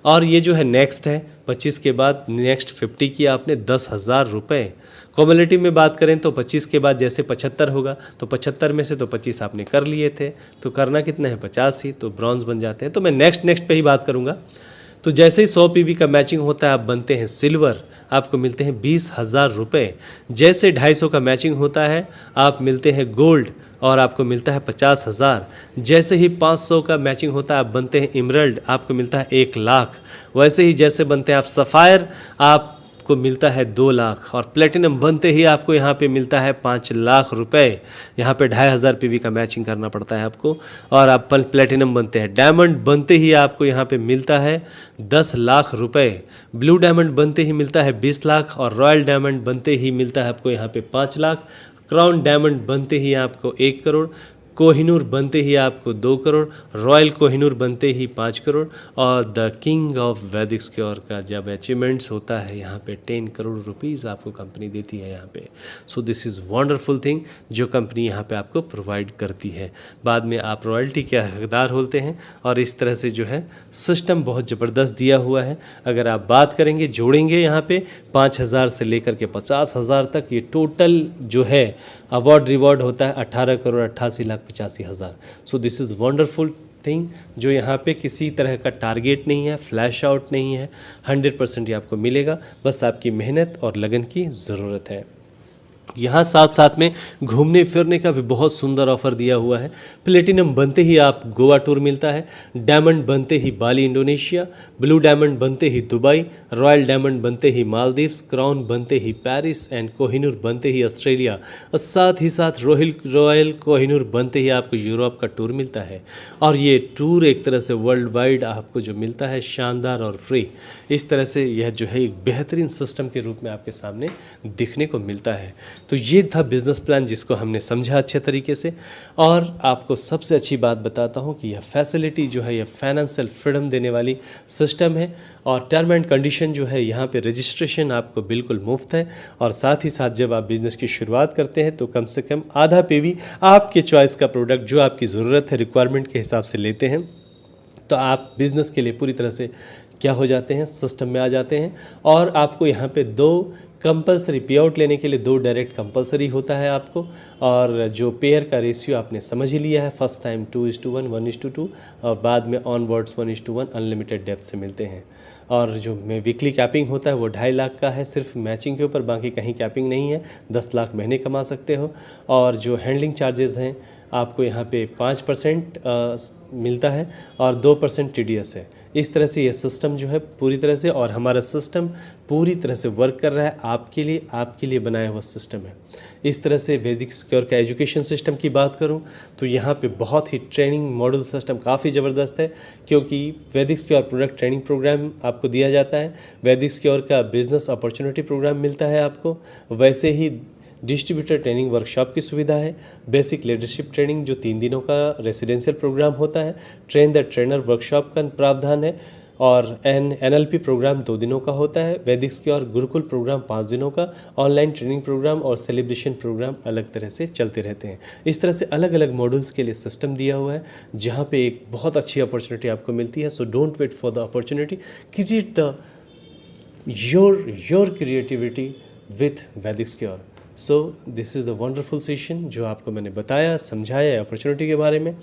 और ये जो है नेक्स्ट है, 25 के बाद नेक्स्ट 50 किया आपने 10,000 रुपये। कॉम्युनिटी में बात करें तो 25 के बाद जैसे 75 होगा, तो 75 में से तो 25 आपने कर लिए थे, तो करना कितना है 50 ही, तो ब्रॉन्ज बन जाते हैं। तो मैं नेक्स्ट पे ही बात करूँगा। तो जैसे ही 100 पीवी का मैचिंग होता है, आप बनते हैं सिल्वर, आपको मिलते हैं 20,000 रुपये। जैसे 250 का मैचिंग होता है, आप मिलते हैं गोल्ड, और आपको मिलता है 50,000। जैसे ही 500 का मैचिंग होता है, आप बनते हैं इमरल्ड, आपको मिलता है 1 लाख। वैसे ही जैसे बनते हैं आप सफ़ायर, आपको मिलता है 2 लाख। और प्लेटिनम बनते ही आपको यहाँ पे मिलता है 5 लाख रुपए। यहाँ पे 2500 पीवी का मैचिंग करना पड़ता है आपको, और आप प्लेटिनम बनते हैं। डायमंड बनते ही आपको यहाँ पे मिलता है 10 लाख रुपए। ब्लू डायमंड बनते ही मिलता है 20 लाख, और रॉयल डायमंड बनते ही मिलता है आपको यहाँ पे 5 लाख। क्राउन डायमंड बनते ही आपको 1 करोड़, कोहिनूर बनते ही आपको 2 करोड़, रॉयल कोहिनूर बनते ही 5 करोड़, और द किंग ऑफ वैदिक स्क्योर का जब अचीवमेंट्स होता है यहाँ पे 10 करोड़ रुपीज़ आपको कंपनी देती है यहाँ पे। सो दिस इज़ वंडरफुल थिंग जो कंपनी यहाँ पे आपको प्रोवाइड करती है। बाद में आप रॉयल्टी के हकदार होते हैं, और इस तरह से जो है सिस्टम बहुत ज़बरदस्त दिया हुआ है। अगर आप बात करेंगे, जोड़ेंगे यहाँ पे 5,000 से लेकर के 50,000 तक, ये टोटल जो है अवार्ड रिवॉर्ड होता है 18 करोड़ 88,85,000। सो दिस इज़ वंडरफुल थिंग, जो यहाँ पे किसी तरह का टारगेट नहीं है, फ्लैश आउट नहीं है, 100% ये आपको मिलेगा। बस आपकी मेहनत और लगन की ज़रूरत है। यहाँ साथ साथ में घूमने फिरने का भी बहुत सुंदर ऑफर दिया हुआ है। प्लेटिनम बनते ही आप गोवा टूर मिलता है, डायमंड बनते ही बाली इंडोनेशिया, ब्लू डायमंड बनते ही दुबई, रॉयल डायमंड बनते ही मालदीव्स, क्राउन बनते ही पेरिस, एंड कोहिनूर बनते ही ऑस्ट्रेलिया, और साथ ही साथ रॉयल कोहिनूर बनते ही आपको यूरोप का टूर मिलता है। और ये टूर एक तरह से वर्ल्ड वाइड आपको जो मिलता है शानदार और फ्री। इस तरह से यह जो है एक बेहतरीन सिस्टम के रूप में आपके सामने दिखने को मिलता है। तो ये था बिज़नेस प्लान जिसको हमने समझा अच्छे तरीके से। और आपको सबसे अच्छी बात बताता हूँ कि यह फैसिलिटी जो है, यह फाइनेंशियल फ्रीडम देने वाली सिस्टम है, और टर्म एंड कंडीशन जो है यहाँ पे रजिस्ट्रेशन आपको बिल्कुल मुफ्त है। और साथ ही साथ जब आप बिज़नेस की शुरुआत करते हैं तो कम से कम आधा पीवी आपके चॉइस का प्रोडक्ट जो आपकी ज़रूरत है, रिक्वायरमेंट के हिसाब से लेते हैं, तो आप बिज़नेस के लिए पूरी तरह से क्या हो जाते हैं, सिस्टम में आ जाते हैं। और आपको यहाँ पे 2 कंपलसरी पे आउट लेने के लिए 2 डायरेक्ट कंपलसरी होता है आपको। और जो पेयर का रेशियो आपने समझ ही लिया है, फर्स्ट टाइम 2:1, 1:2, और बाद में ऑनवर्ड्स 1:1 अनलिमिटेड डेप्थ से मिलते हैं। और जो वीकली कैपिंग होता है वो 2.5 लाख का है सिर्फ मैचिंग के ऊपर, बाकी कहीं कैपिंग नहीं है। 10 लाख महीने कमा सकते हो। और जो हैंडलिंग चार्जेस हैं आपको यहाँ पे 5% मिलता है, और 2% TDS है। इस तरह से ये सिस्टम जो है पूरी तरह से, और हमारा सिस्टम पूरी तरह से वर्क कर रहा है आपके लिए बनाया हुआ सिस्टम है। इस तरह से वैदिक स्क्योर का एजुकेशन सिस्टम की बात करूं तो यहाँ पे बहुत ही ट्रेनिंग मॉड्यूल सिस्टम काफ़ी ज़बरदस्त है, क्योंकि वैदिक स्क्योर प्रोडक्ट ट्रेनिंग प्रोग्राम आपको दिया जाता है, वैदिक स्क्योर का बिजनेस अपॉर्चुनिटी प्रोग्राम मिलता है आपको, वैसे ही डिस्ट्रीब्यूटर ट्रेनिंग वर्कशॉप की सुविधा है, बेसिक लीडरशिप ट्रेनिंग जो 3 दिनों का रेसिडेंशियल प्रोग्राम होता है, ट्रेन द ट्रेनर वर्कशॉप का प्रावधान है, और NLP प्रोग्राम 2 दिनों का होता है, वैदिक स्क्योर गुरुकुल प्रोग्राम 5 दिनों का, ऑनलाइन ट्रेनिंग प्रोग्राम और सेलिब्रेशन प्रोग्राम अलग तरह से चलते रहते हैं। इस तरह से अलग अलग मॉड्यूल्स के लिए सिस्टम दिया हुआ है, जहाँ पे एक बहुत अच्छी अपॉर्चुनिटी आपको मिलती है। So don't wait for the opportunity, create the your creativity with वैदिक स्क्योर। So this is the wonderful session जो आपको मैंने बताया, समझाया अपॉर्चुनिटी के बारे में।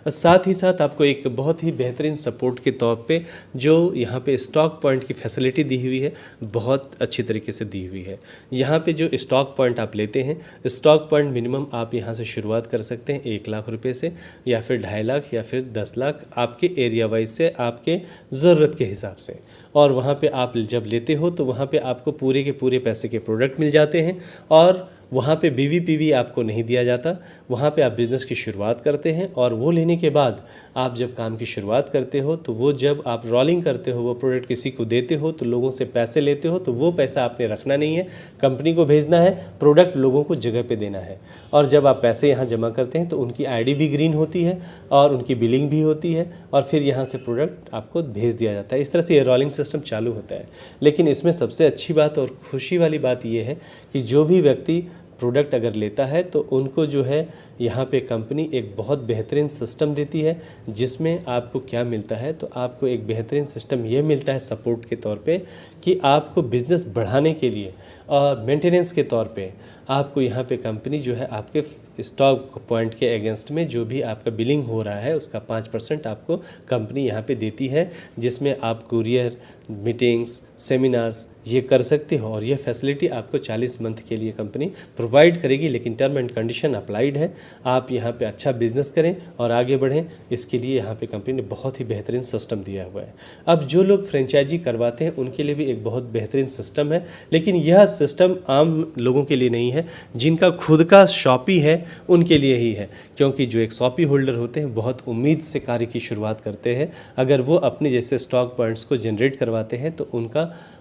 साथ ही साथ आपको एक बहुत ही बेहतरीन सपोर्ट के तौर पे जो यहाँ पे स्टॉक पॉइंट की फैसिलिटी दी हुई है, बहुत अच्छी तरीके से दी हुई है। यहाँ पे जो स्टॉक पॉइंट आप लेते हैं, स्टॉक पॉइंट मिनिमम आप यहाँ से शुरुआत कर सकते हैं 1 लाख रुपए से, या फिर 2.5 लाख, या फिर 10 लाख, आपके एरिया वाइज से, आपके ज़रूरत के हिसाब से। और वहाँ पे आप जब लेते हो तो वहाँ पे आपको पूरे के पूरे पैसे के प्रोडक्ट मिल जाते हैं, और वहाँ पे बीवीपीवी आपको नहीं दिया जाता। वहाँ पे आप बिज़नेस की शुरुआत करते हैं, और वो लेने के बाद आप जब काम की शुरुआत करते हो तो वो जब आप रोलिंग करते हो, वो प्रोडक्ट किसी को देते हो तो लोगों से पैसे लेते हो, तो वो पैसा आपने रखना नहीं है, कंपनी को भेजना है, प्रोडक्ट लोगों को जगह पे देना है। और जब आप पैसे यहाँ जमा करते हैं तो उनकी आईडी भी ग्रीन होती है और उनकी बिलिंग भी होती है, और फिर यहाँ से प्रोडक्ट आपको भेज दिया जाता है। इस तरह से ये रोलिंग सिस्टम चालू होता है। लेकिन इसमें सबसे अच्छी बात और खुशी वाली बात ये है कि जो भी व्यक्ति प्रोडक्ट अगर लेता है तो उनको जो है यहाँ पे कंपनी एक बहुत बेहतरीन सिस्टम देती है, जिसमें आपको क्या मिलता है, तो आपको एक बेहतरीन सिस्टम ये मिलता है सपोर्ट के तौर पे कि आपको बिज़नेस बढ़ाने के लिए और मेंटेनेंस के तौर पे आपको यहाँ पे कंपनी जो है आपके स्टॉक पॉइंट के अगेंस्ट में जो भी आपका बिलिंग हो रहा है उसका 5% आपको कंपनी यहाँ पे देती है, जिसमें आप कुरियर, मीटिंग्स, सेमिनार्स ये कर सकते हो। और ये फैसिलिटी आपको 40 मंथ के लिए कंपनी प्रोवाइड करेगी, लेकिन टर्म एंड कंडीशन अप्लाइड है। आप यहाँ पे अच्छा बिजनेस करें और आगे बढ़ें, इसके लिए यहाँ पे कंपनी ने बहुत ही बेहतरीन सिस्टम दिया हुआ है। अब जो लोग फ्रेंचाइजी करवाते हैं उनके लिए भी एक बहुत बेहतरीन सिस्टम है, लेकिन यह सिस्टम आम लोगों के लिए नहीं है। जिनका खुद का शॉपी है उनके लिए ही है, क्योंकि जो एक शॉपी होल्डर होते हैं बहुत उम्मीद से कार्य की शुरुआत करते हैं। अगर वो अपने जैसे स्टॉक पॉइंट्स को जनरेट करवाते हैं तो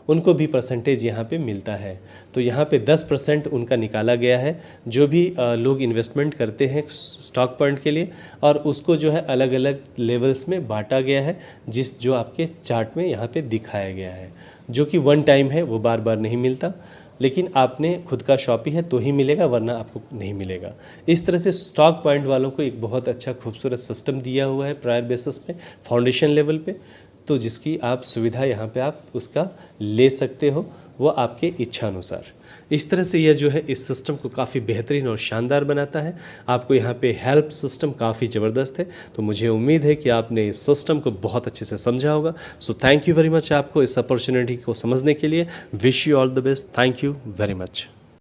उनको भी परसेंटेज यहाँ पे मिलता है। तो यहाँ पे 10% उनका निकाला गया है, जो भी लोग इन्वेस्टमेंट करते हैं स्टॉक पॉइंट के लिए, और उसको जो है अलग अलग लेवल्स में बांटा गया है, जो आपके चार्ट में यहाँ पे दिखाया गया है, जो कि वन टाइम है, वो बार बार नहीं मिलता। लेकिन आपने खुद का शॉपी है तो ही मिलेगा, वरना आपको नहीं मिलेगा। इस तरह से स्टॉक पॉइंट वालों को एक बहुत अच्छा खूबसूरत सिस्टम दिया हुआ है प्रायर बेसिस पे, फाउंडेशन लेवल पे, तो जिसकी आप सुविधा यहाँ पे आप उसका ले सकते हो, वो आपके इच्छा अनुसार। इस तरह से यह जो है इस सिस्टम को काफ़ी बेहतरीन और शानदार बनाता है। आपको यहाँ पे हेल्प सिस्टम काफ़ी ज़बरदस्त है, तो मुझे उम्मीद है कि आपने इस सिस्टम को बहुत अच्छे से समझा होगा। So thank you very much आपको इस अपॉर्चुनिटी को समझने के लिए। Wish you all the best. Thank you very much.